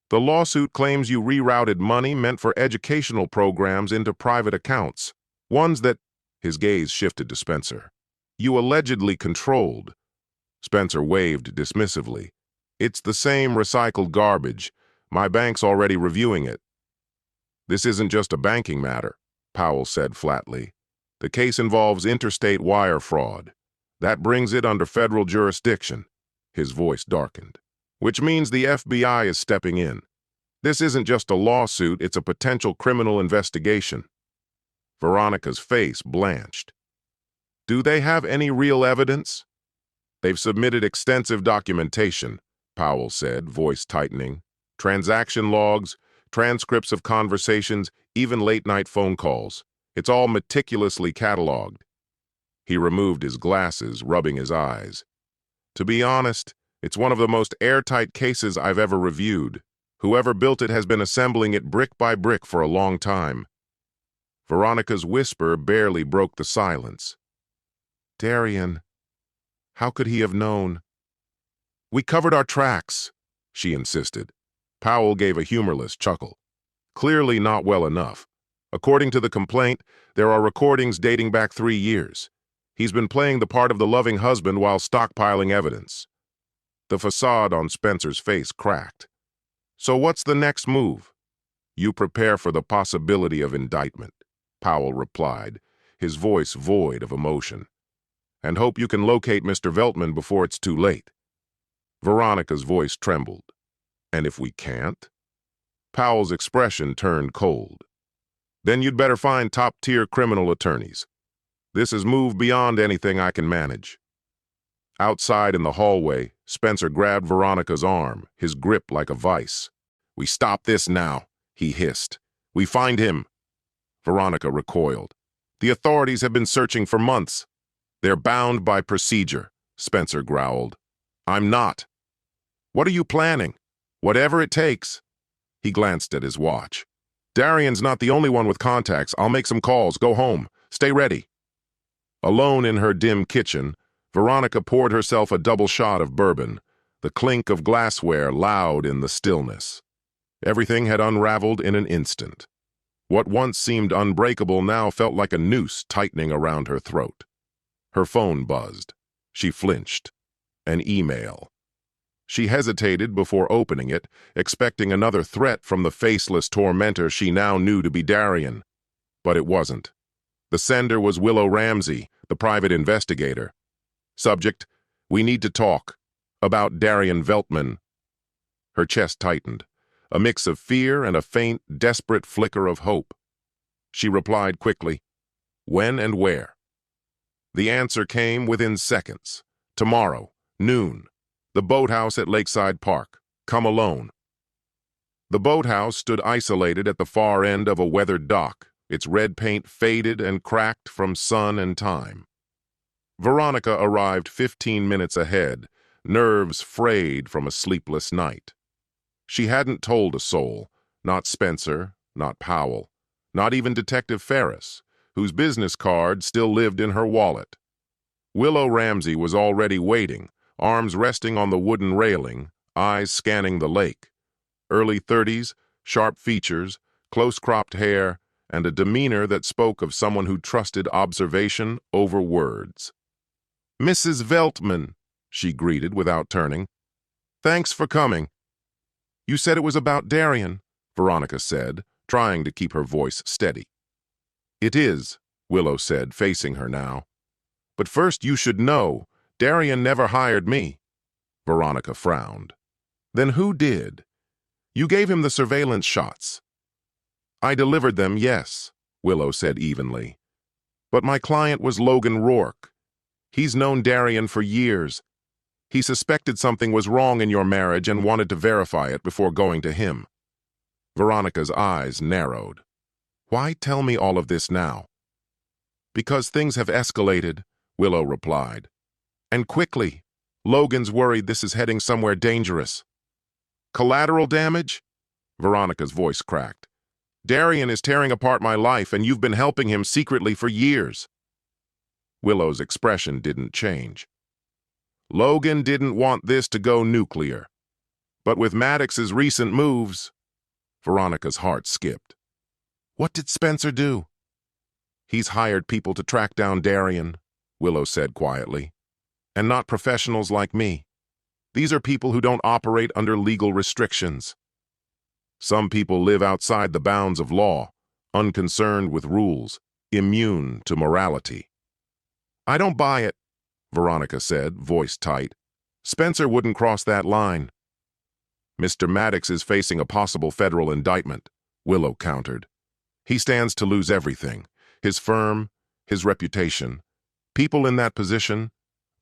The lawsuit claims you rerouted money meant for educational programs into private accounts, ones that— His gaze shifted to Spencer. You allegedly controlled. Spencer waved dismissively. It's the same recycled garbage. My bank's already reviewing it. This isn't just a banking matter, Powell said flatly. The case involves interstate wire fraud. That brings it under federal jurisdiction. His voice darkened. Which means the FBI is stepping in. This isn't just a lawsuit, it's a potential criminal investigation. Veronica's face blanched. Do they have any real evidence? They've submitted extensive documentation, Powell said, voice tightening. Transaction logs, transcripts of conversations, even late-night phone calls. It's all meticulously cataloged. He removed his glasses, rubbing his eyes. To be honest, it's one of the most airtight cases I've ever reviewed. Whoever built it has been assembling it brick by brick for a long time. Veronica's whisper barely broke the silence. Darian, how could he have known? We covered our tracks, she insisted. Powell gave a humorless chuckle. Clearly not well enough. According to the complaint, there are recordings dating back 3 years. He's been playing the part of the loving husband while stockpiling evidence. The facade on Spencer's face cracked. So what's the next move? You prepare for the possibility of indictment, Powell replied, his voice void of emotion. And hope you can locate Mr. Veltman before it's too late. Veronica's voice trembled. And if we can't? Powell's expression turned cold. Then you'd better find top-tier criminal attorneys. This has moved beyond anything I can manage. Outside in the hallway, Spencer grabbed Veronica's arm, his grip like a vice. We stop this now, he hissed. We find him. Veronica recoiled. The authorities have been searching for months. They're bound by procedure, Spencer growled. I'm not. What are you planning? Whatever it takes. He glanced at his watch. Darian's not the only one with contacts. I'll make some calls. Go home. Stay ready. Alone in her dim kitchen, Veronica poured herself a double shot of bourbon, the clink of glassware loud in the stillness. Everything had unraveled in an instant. What once seemed unbreakable now felt like a noose tightening around her throat. Her phone buzzed. She flinched. An email. She hesitated before opening it, expecting another threat from the faceless tormentor she now knew to be Darian. But it wasn't. The sender was Willow Ramsey, the private investigator. Subject, we need to talk. About Darian Veltman. Her chest tightened, a mix of fear and a faint, desperate flicker of hope. She replied quickly, when and where? The answer came within seconds. Tomorrow, noon. The boathouse at Lakeside Park. Come alone. The boathouse stood isolated at the far end of a weathered dock, its red paint faded and cracked from sun and time. Veronica arrived 15 minutes ahead, nerves frayed from a sleepless night. She hadn't told a soul, not Spencer, not Powell, not even Detective Ferris, whose business card still lived in her wallet. Willow Ramsey was already waiting, arms resting on the wooden railing, eyes scanning the lake. Early 30s, sharp features, close-cropped hair, and a demeanor that spoke of someone who trusted observation over words. Mrs. Veltman, she greeted without turning. Thanks for coming. You said it was about Darian, Veronica said, trying to keep her voice steady. It is, Willow said, facing her now. But first you should know, Darian never hired me. Veronica frowned. Then who did? You gave him the surveillance shots. I delivered them, yes, Willow said evenly. But my client was Logan Rourke. He's known Darian for years. He suspected something was wrong in your marriage and wanted to verify it before going to him. Veronica's eyes narrowed. Why tell me all of this now? Because things have escalated, Willow replied. And quickly. Logan's worried this is heading somewhere dangerous. Collateral damage? Veronica's voice cracked. Darian is tearing apart my life, and you've been helping him secretly for years. Willow's expression didn't change. Logan didn't want this to go nuclear. But with Maddox's recent moves, Veronica's heart skipped. What did Spencer do? He's hired people to track down Darian, Willow said quietly. And not professionals like me. These are people who don't operate under legal restrictions. Some people live outside the bounds of law, unconcerned with rules, immune to morality. I don't buy it, Veronica said, voice tight. Spencer wouldn't cross that line. Mr. Maddox is facing a possible federal indictment, Willow countered. He stands to lose everything, his firm, his reputation. People in that position,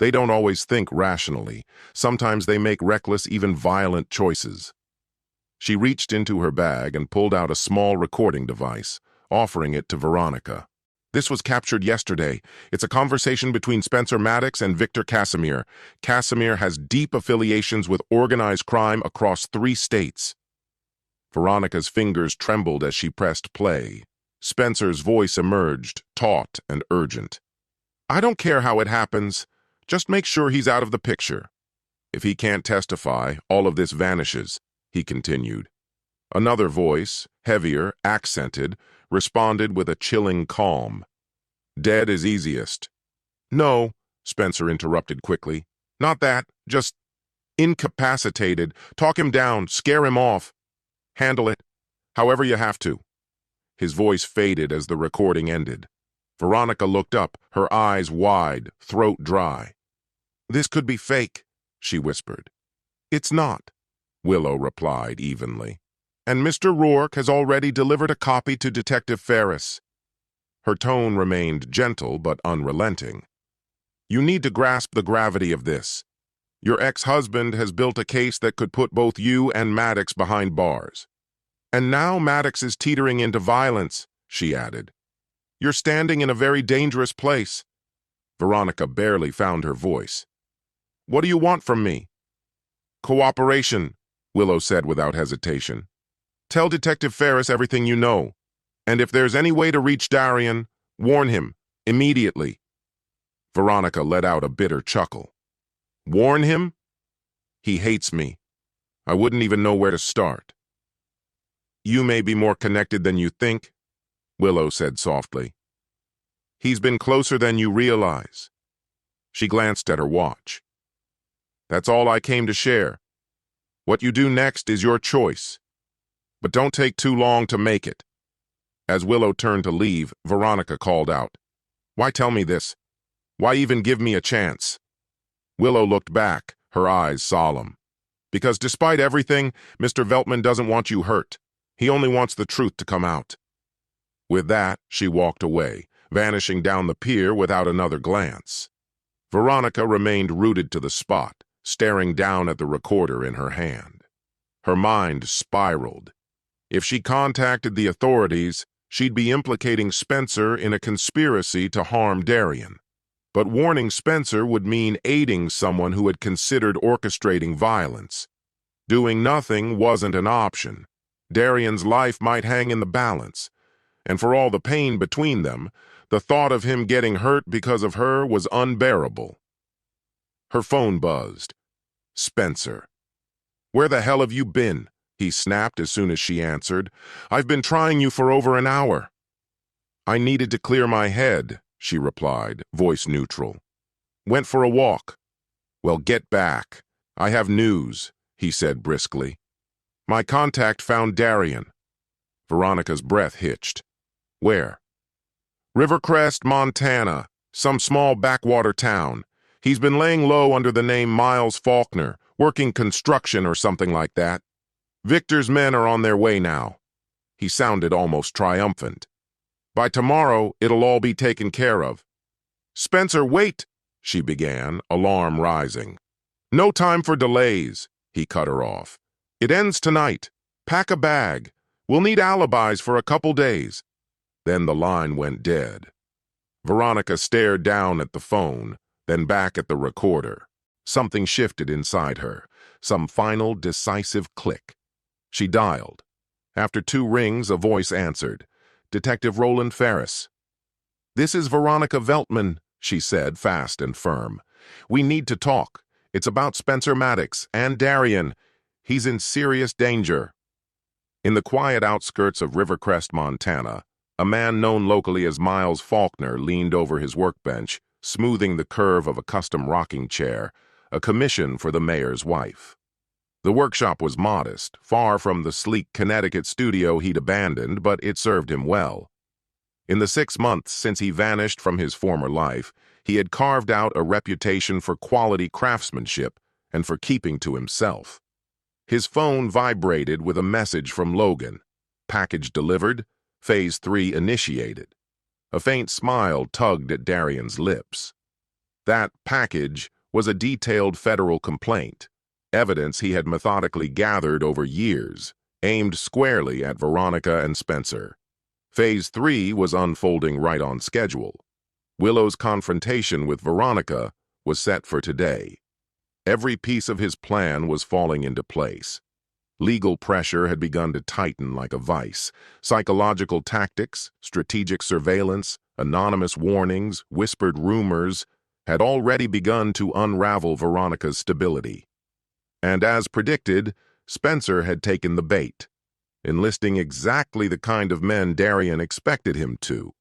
they don't always think rationally. Sometimes they make reckless, even violent choices. She reached into her bag and pulled out a small recording device, offering it to Veronica. This was captured yesterday. It's a conversation between Spencer Maddox and Victor Casimir. Casimir has deep affiliations with organized crime across 3 states. Veronica's fingers trembled as she pressed play. Spencer's voice emerged, taut and urgent. I don't care how it happens. Just make sure he's out of the picture. If he can't testify, all of this vanishes, he continued. Another voice, heavier, accented, responded with a chilling calm. Dead is easiest. No, Spencer interrupted quickly. Not that, just incapacitated. Talk him down, scare him off. Handle it, however you have to. His voice faded as the recording ended. Veronica looked up, her eyes wide, throat dry. This could be fake, she whispered. It's not, Willow replied evenly. And Mr. Rourke has already delivered a copy to Detective Ferris. Her tone remained gentle but unrelenting. You need to grasp the gravity of this. Your ex-husband has built a case that could put both you and Maddox behind bars. And now Maddox is teetering into violence, she added. You're standing in a very dangerous place. Veronica barely found her voice. What do you want from me? Cooperation, Willow said without hesitation. Tell Detective Ferris everything you know. And if there's any way to reach Darian, warn him, immediately. Veronica let out a bitter chuckle. Warn him? He hates me. I wouldn't even know where to start. You may be more connected than you think, Willow said softly. He's been closer than you realize. She glanced at her watch. That's all I came to share. What you do next is your choice. But don't take too long to make it. As Willow turned to leave, Veronica called out. Why tell me this? Why even give me a chance? Willow looked back, her eyes solemn. Because despite everything, Mr. Veltman doesn't want you hurt. He only wants the truth to come out. With that, she walked away, vanishing down the pier without another glance. Veronica remained rooted to the spot, staring down at the recorder in her hand. Her mind spiraled. If she contacted the authorities, she'd be implicating Spencer in a conspiracy to harm Darian. But warning Spencer would mean aiding someone who had considered orchestrating violence. Doing nothing wasn't an option. Darian's life might hang in the balance. And for all the pain between them, the thought of him getting hurt because of her was unbearable. Her phone buzzed. Spencer. Where the hell have you been? He snapped as soon as she answered. I've been trying you for over an hour. I needed to clear my head, she replied, voice neutral. Went for a walk. Well, get back. I have news, he said briskly. My contact found Darian. Veronica's breath hitched. Where? Rivercrest, Montana, some small backwater town. He's been laying low under the name Miles Faulkner, working construction or something like that. Victor's men are on their way now. He sounded almost triumphant. By tomorrow, it'll all be taken care of. Spencer, wait, she began, alarm rising. No time for delays, he cut her off. It ends tonight. Pack a bag. We'll need alibis for a couple days. Then the line went dead. Veronica stared down at the phone, then back at the recorder. Something shifted inside her, some final decisive click. She dialed. After 2 rings, a voice answered. Detective Roland Ferris. "This is Veronica Veltman," she said, fast and firm. "We need to talk. It's about Spencer Maddox and Darian. He's in serious danger." In the quiet outskirts of Rivercrest, Montana, a man known locally as Miles Faulkner leaned over his workbench, smoothing the curve of a custom rocking chair, a commission for the mayor's wife. The workshop was modest, far from the sleek Connecticut studio he'd abandoned, but it served him well. In the 6 months since he vanished from his former life, he had carved out a reputation for quality craftsmanship and for keeping to himself. His phone vibrated with a message from Logan. Package delivered, Phase 3 initiated. A faint smile tugged at Darian's lips. That package was a detailed federal complaint, evidence he had methodically gathered over years, aimed squarely at Veronica and Spencer. Phase 3 was unfolding right on schedule. Willow's confrontation with Veronica was set for today. Every piece of his plan was falling into place. Legal pressure had begun to tighten like a vice. Psychological tactics, strategic surveillance, anonymous warnings, whispered rumors had already begun to unravel Veronica's stability. And as predicted, Spencer had taken the bait, enlisting exactly the kind of men Darian expected him to.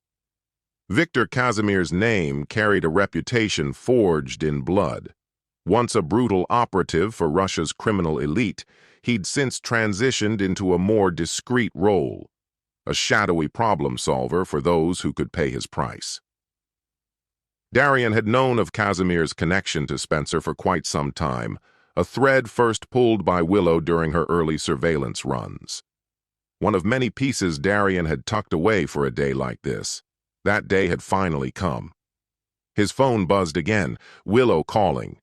Victor Casimir's name carried a reputation forged in blood. Once a brutal operative for Russia's criminal elite, he'd since transitioned into a more discreet role, a shadowy problem solver for those who could pay his price. Darian had known of Casimir's connection to Spencer for quite some time, a thread first pulled by Willow during her early surveillance runs. One of many pieces Darian had tucked away for a day like this. That day had finally come. His phone buzzed again, Willow calling.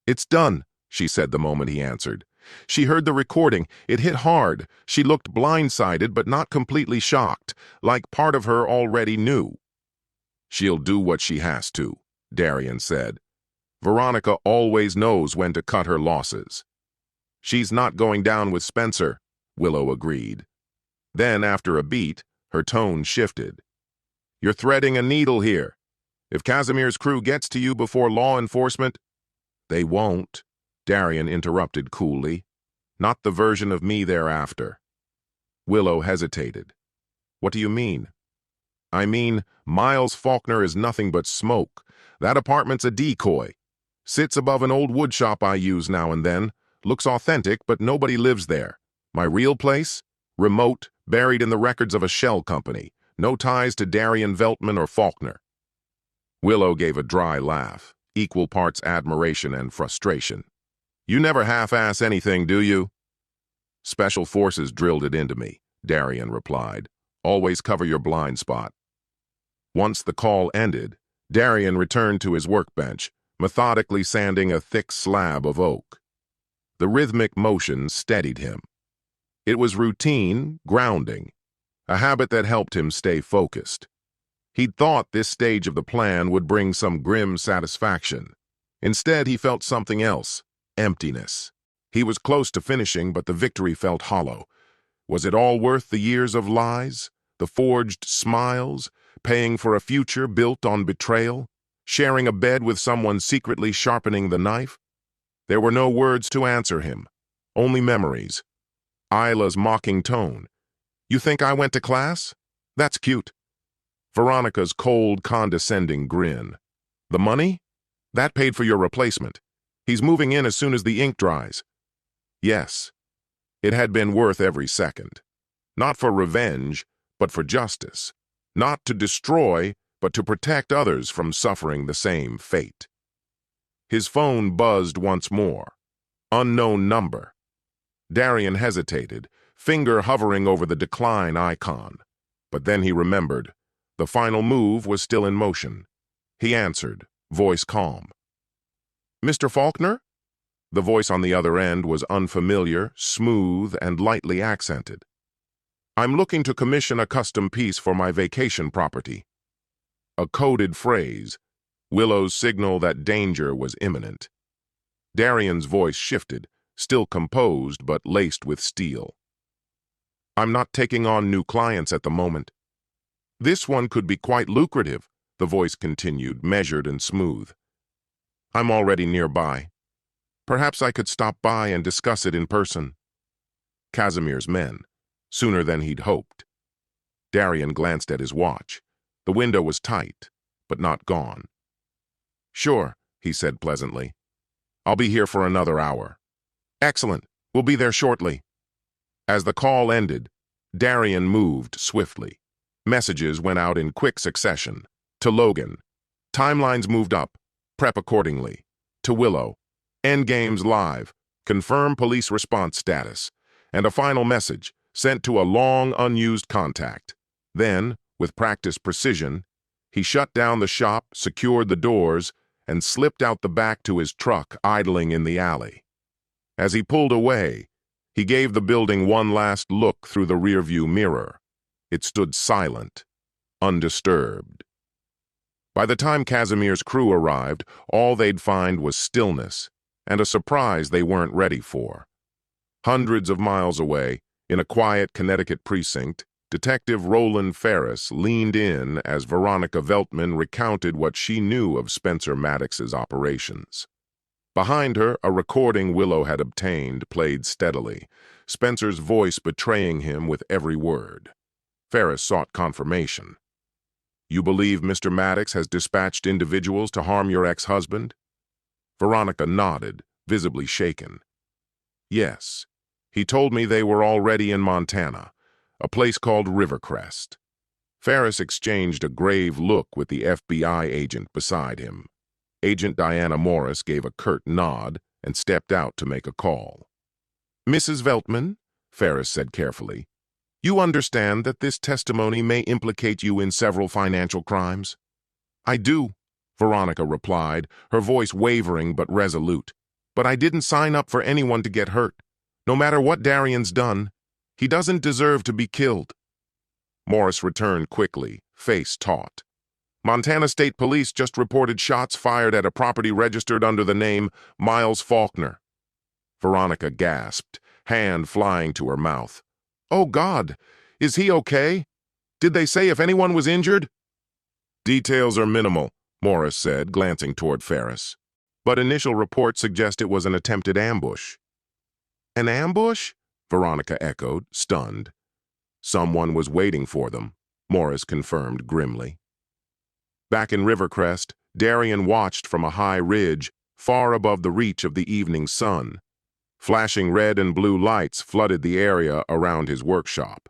"It's done," she said the moment he answered. She heard the recording. It hit hard. She looked blindsided but not completely shocked, like part of her already knew. "She'll do what she has to," Darian said. "Veronica always knows when to cut her losses." "She's not going down with Spencer," Willow agreed. Then, after a beat, her tone shifted. "You're threading a needle here. If Casimir's crew gets to you before law enforcement—" "They won't," Darian interrupted coolly. "Not the version of me thereafter." Willow hesitated. "What do you mean?" "I mean, Miles Faulkner is nothing but smoke. That apartment's a decoy. Sits above an old woodshop I use now and then. Looks authentic, but nobody lives there. My real place? Remote, buried in the records of a shell company. No ties to Darian Veltman or Faulkner." Willow gave a dry laugh, equal parts admiration and frustration. "You never half-ass anything, do you?" "Special Forces drilled it into me," Darian replied. "Always cover your blind spot." Once the call ended, Darian returned to his workbench, methodically sanding a thick slab of oak. The rhythmic motion steadied him. It was routine, grounding, a habit that helped him stay focused. He'd thought this stage of the plan would bring some grim satisfaction. Instead, he felt something else, emptiness. He was close to finishing, but the victory felt hollow. Was it all worth the years of lies, the forged smiles, paying for a future built on betrayal, sharing a bed with someone secretly sharpening the knife? There were no words to answer him, only memories. Isla's mocking tone. "You think I went to class? That's cute." Veronica's cold, condescending grin. "The money? That paid for your replacement. He's moving in as soon as the ink dries." Yes, it had been worth every second. Not for revenge, but for justice. Not to destroy, but to protect others from suffering the same fate. His phone buzzed once more. Unknown number. Darian hesitated, finger hovering over the decline icon. But then he remembered. The final move was still in motion. He answered, voice calm. "Mr. Faulkner?" The voice on the other end was unfamiliar, smooth, and lightly accented. "I'm looking to commission a custom piece for my vacation property." A coded phrase, Willow's signal that danger was imminent. Darian's voice shifted, still composed but laced with steel. I'm not taking on new clients at the moment. This one could be quite lucrative, the voice continued, measured and smooth. I'm already nearby. Perhaps I could stop by and discuss it in person. Casimir's men, sooner than he'd hoped. Darian glanced at his watch. The window was tight, but not gone. Sure, he said pleasantly. I'll be here for another hour. Excellent. We'll be there shortly. As the call ended, Darian moved swiftly. Messages went out in quick succession. To Logan. Timelines moved up. Prep accordingly. To Willow. Endgame's live. Confirm police response status. And a final message sent to a long unused contact. Then, with practiced precision, he shut down the shop, secured the doors, and slipped out the back to his truck idling in the alley. As he pulled away, he gave the building one last look through the rearview mirror. It stood silent, undisturbed. By the time Casimir's crew arrived, all they'd find was stillness, and a surprise they weren't ready for. Hundreds of miles away, in a quiet Connecticut precinct, Detective Roland Ferris leaned in as Veronica Veltman recounted what she knew of Spencer Maddox's operations. Behind her, a recording Willow had obtained played steadily, Spencer's voice betraying him with every word. Ferris sought confirmation. You believe Mr. Maddox has dispatched individuals to harm your ex-husband? Veronica nodded, visibly shaken. Yes. He told me they were already in Montana, a place called Rivercrest. Ferris exchanged a grave look with the FBI agent beside him. Agent Diana Morris gave a curt nod and stepped out to make a call. Mrs. Veltman, Ferris said carefully, you understand that this testimony may implicate you in several financial crimes? I do, Veronica replied, her voice wavering but resolute. But I didn't sign up for anyone to get hurt. No matter what Darian's done, he doesn't deserve to be killed. Morris returned quickly, face taut. Montana State Police just reported shots fired at a property registered under the name Miles Faulkner. Veronica gasped, hand flying to her mouth. Oh, God! Is he okay? Did they say if anyone was injured? Details are minimal, Morris said, glancing toward Ferris. But initial reports suggest it was an attempted ambush. An ambush? Veronica echoed, stunned. Someone was waiting for them, Morris confirmed grimly. Back in Rivercrest, Darian watched from a high ridge, far above the reach of the evening sun. Flashing red and blue lights flooded the area around his workshop.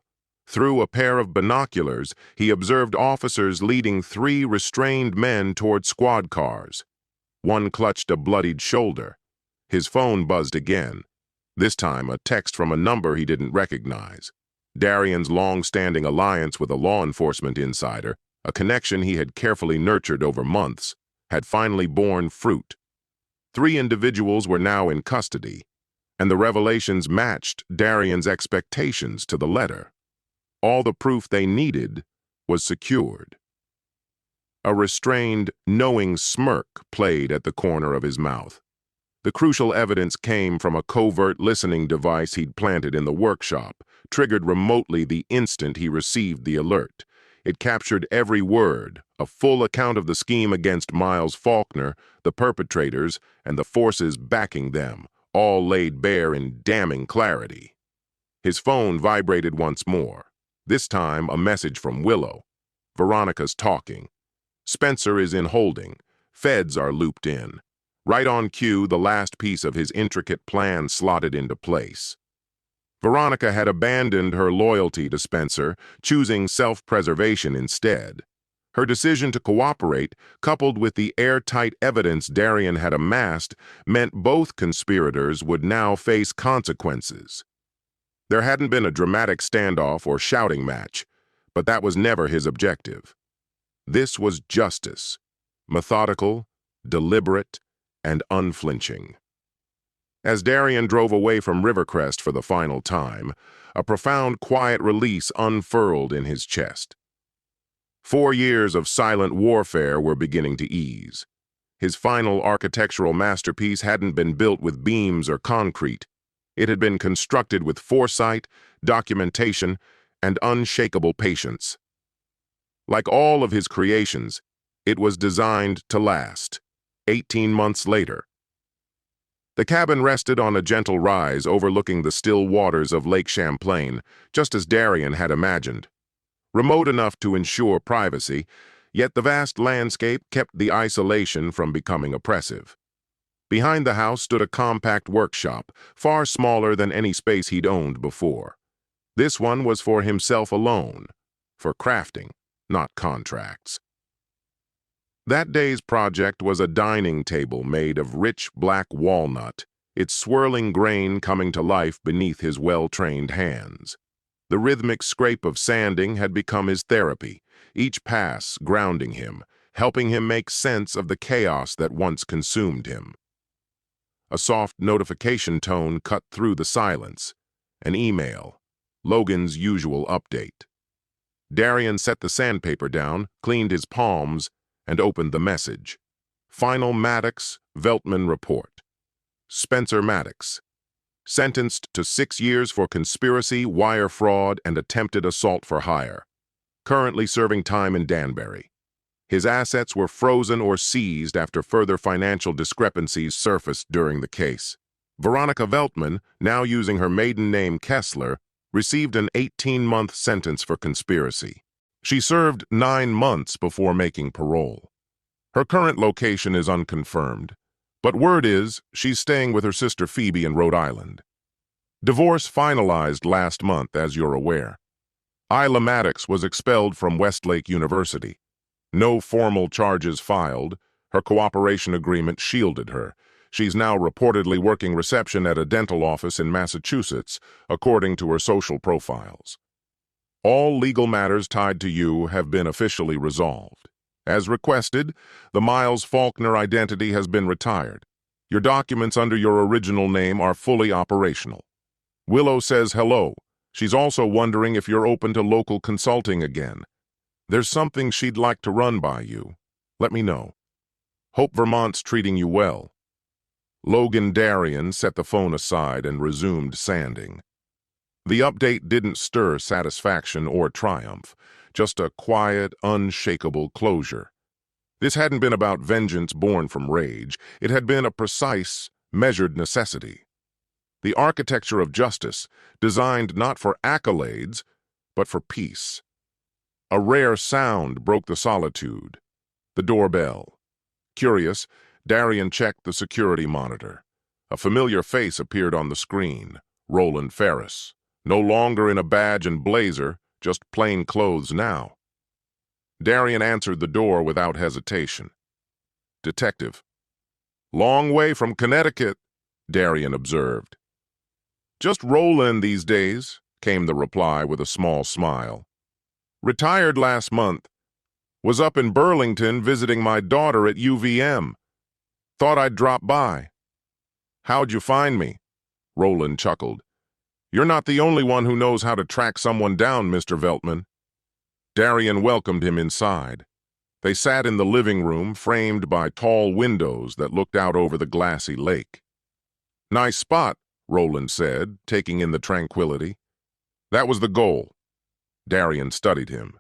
Through a pair of binoculars, he observed officers leading 3 restrained men toward squad cars. One clutched a bloodied shoulder. His phone buzzed again. This time, a text from a number he didn't recognize. Darian's long-standing alliance with a law enforcement insider, a connection he had carefully nurtured over months, had finally borne fruit. 3 individuals were now in custody, and the revelations matched Darian's expectations to the letter. All the proof they needed was secured. A restrained, knowing smirk played at the corner of his mouth. The crucial evidence came from a covert listening device he'd planted in the workshop, triggered remotely the instant he received the alert. It captured every word, a full account of the scheme against Miles Faulkner, the perpetrators, and the forces backing them, all laid bare in damning clarity. His phone vibrated once more. This time, a message from Willow. Veronica's talking. Spencer is in holding. Feds are looped in. Right on cue, the last piece of his intricate plan slotted into place. Veronica had abandoned her loyalty to Spencer, choosing self-preservation instead. Her decision to cooperate, coupled with the airtight evidence Darian had amassed, meant both conspirators would now face consequences. There hadn't been a dramatic standoff or shouting match, but that was never his objective. This was justice, methodical, deliberate, and unflinching. As Darian drove away from Rivercrest for the final time, a profound quiet release unfurled in his chest. 4 years of silent warfare were beginning to ease. His final architectural masterpiece hadn't been built with beams or concrete. It had been constructed with foresight, documentation, and unshakable patience. Like all of his creations, it was designed to last. 18 months later, the cabin rested on a gentle rise overlooking the still waters of Lake Champlain, just as Darian had imagined. Remote enough to ensure privacy, yet the vast landscape kept the isolation from becoming oppressive. Behind the house stood a compact workshop, far smaller than any space he'd owned before. This one was for himself alone, for crafting, not contracts. That day's project was a dining table made of rich black walnut, its swirling grain coming to life beneath his well-trained hands. The rhythmic scrape of sanding had become his therapy, each pass grounding him, helping him make sense of the chaos that once consumed him. A soft notification tone cut through the silence. An email. Logan's usual update. Darian set the sandpaper down, cleaned his palms, and opened the message. Final Maddox, Veltman report. Spencer Maddox. Sentenced to 6 years for conspiracy, wire fraud, and attempted assault for hire. Currently serving time in Danbury. His assets were frozen or seized after further financial discrepancies surfaced during the case. Veronica Veltman, now using her maiden name Kessler, received an 18-month sentence for conspiracy. She served 9 months before making parole. Her current location is unconfirmed, but word is she's staying with her sister Phoebe in Rhode Island. Divorce finalized last month, as you're aware. Isla Maddox was expelled from Westlake University. No formal charges filed. Her cooperation agreement shielded her. She's now reportedly working reception at a dental office in Massachusetts, according to her social profiles. All legal matters tied to you have been officially resolved. As requested, the Miles Faulkner identity has been retired. Your documents under your original name are fully operational. Willow says hello. She's also wondering if you're open to local consulting again. There's something she'd like to run by you. Let me know. Hope Vermont's treating you well. Logan Darian set the phone aside and resumed sanding. The update didn't stir satisfaction or triumph, just a quiet, unshakable closure. This hadn't been about vengeance born from rage. It had been a precise, measured necessity. The architecture of justice, designed not for accolades, but for peace. A rare sound broke the solitude. The doorbell. Curious, Darian checked the security monitor. A familiar face appeared on the screen. Roland Ferris. No longer in a badge and blazer, just plain clothes now. Darian answered the door without hesitation. Detective. Long way from Connecticut, Darian observed. Just rollin' these days, came the reply with a small smile. Retired last month. Was up in Burlington visiting my daughter at UVM. Thought I'd drop by. How'd you find me? Roland chuckled. You're not the only one who knows how to track someone down, Mr. Veltman. Darian welcomed him inside. They sat in the living room, framed by tall windows that looked out over the glassy lake. Nice spot, Roland said, taking in the tranquility. That was the goal. Darian studied him.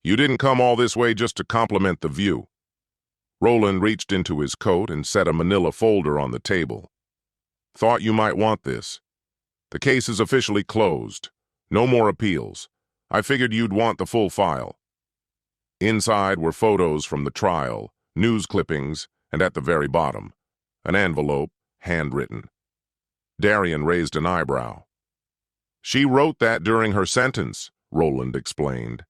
You didn't come all this way just to compliment the view. Roland reached into his coat and set a manila folder on the table. Thought you might want this. The case is officially closed. No more appeals. I figured you'd want the full file. Inside were photos from the trial, news clippings, and at the very bottom, an envelope, handwritten. Darian raised an eyebrow. She wrote that during her sentence, Roland explained.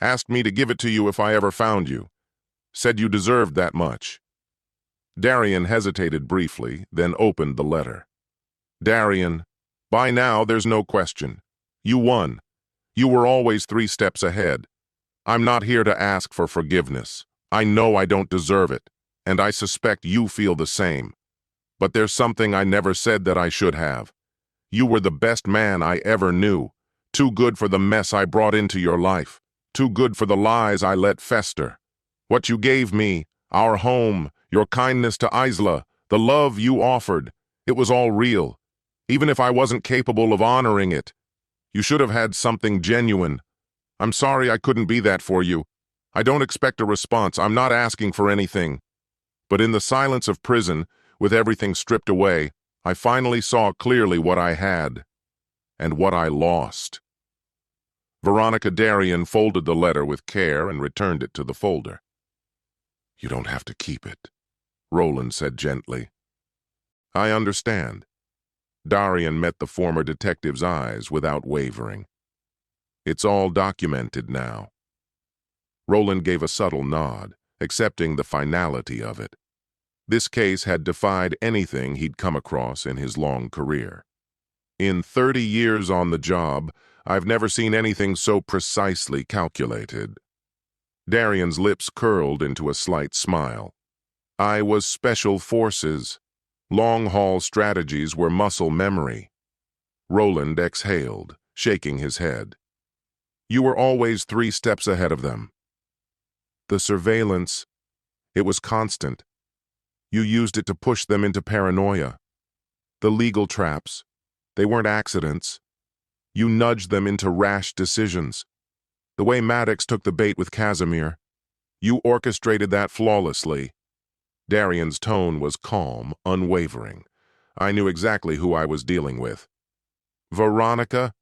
Asked me to give it to you if I ever found you. Said you deserved that much. Darian hesitated briefly, then opened the letter. Darian, by now there's no question. You won. You were always 3 steps ahead. I'm not here to ask for forgiveness. I know I don't deserve it, and I suspect you feel the same. But there's something I never said that I should have. You were the best man I ever knew. Too good for the mess I brought into your life. Too good for the lies I let fester. What you gave me, our home, your kindness to Isla, the love you offered, it was all real. even if I wasn't capable of honoring it. You should have had something genuine. I'm sorry I couldn't be that for you. I don't expect a response. I'm not asking for anything. But in the silence of prison, with everything stripped away, I finally saw clearly what I had and what I lost. Veronica Darien folded the letter with care and returned it to the folder. You don't have to keep it, Roland said gently. I understand. Darien met the former detective's eyes without wavering. It's all documented now. Roland gave a subtle nod, accepting the finality of it. This case had defied anything he'd come across in his long career. In 30 years on the job, I've never seen anything so precisely calculated. Darien's lips curled into a slight smile. I was special forces. Long-haul strategies were muscle memory. Roland exhaled, shaking his head. You were always 3 steps ahead of them. The surveillance, it was constant. You used it to push them into paranoia. The legal traps, they weren't accidents. You nudged them into rash decisions. The way Maddox took the bait with Casimir, you orchestrated that flawlessly. Darien's tone was calm, unwavering. I knew exactly who I was dealing with. Veronica?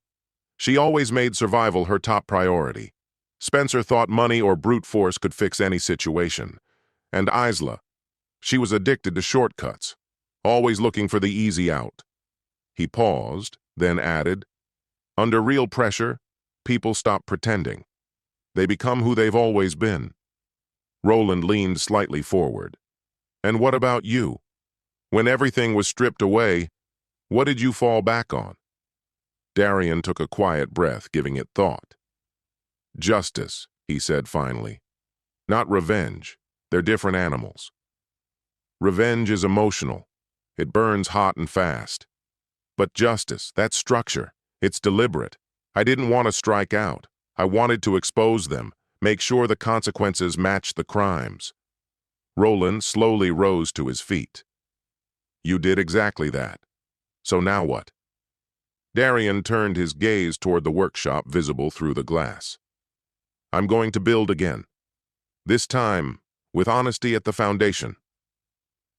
She always made survival her top priority. Spencer thought money or brute force could fix any situation. And Isla, she was addicted to shortcuts, always looking for the easy out. He paused, then added, under real pressure, people stop pretending. They become who they've always been. Roland leaned slightly forward. And what about you? When everything was stripped away, what did you fall back on? Darien took a quiet breath, giving it thought. Justice, he said finally. Not revenge. They're different animals. Revenge is emotional. It burns hot and fast. But justice, that's structure. It's deliberate. I didn't want to strike out. I wanted to expose them, make sure the consequences matched the crimes. Roland slowly rose to his feet. You did exactly that. So now what? Darien turned his gaze toward the workshop visible through the glass. I'm going to build again. This time, with honesty at the foundation.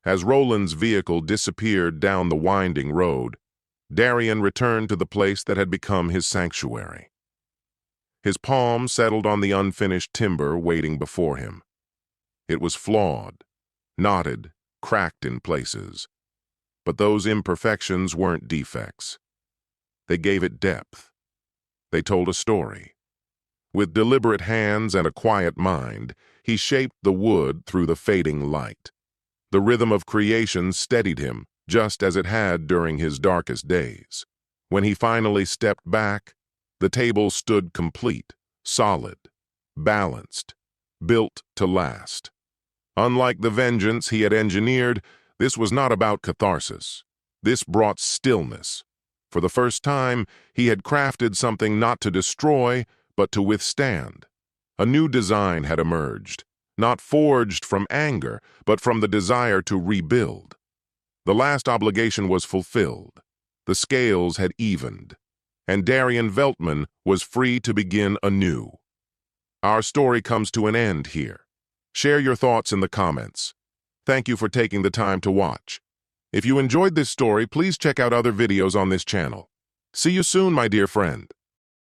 As Roland's vehicle disappeared down the winding road, Darien returned to the place that had become his sanctuary. His palm settled on the unfinished timber waiting before him. It was flawed, knotted, cracked in places. But those imperfections weren't defects. They gave it depth. They told a story. With deliberate hands and a quiet mind, he shaped the wood through the fading light. The rhythm of creation steadied him, just as it had during his darkest days. When he finally stepped back, the table stood complete, solid, balanced, built to last. Unlike the vengeance he had engineered, this was not about catharsis. This brought stillness. For the first time, he had crafted something not to destroy, but to withstand. A new design had emerged, not forged from anger, but from the desire to rebuild. The last obligation was fulfilled. The scales had evened, and Darien Veltman was free to begin anew. Our story comes to an end here. Share your thoughts in the comments. Thank you for taking the time to watch. If you enjoyed this story, please check out other videos on this channel. See you soon, my dear friend.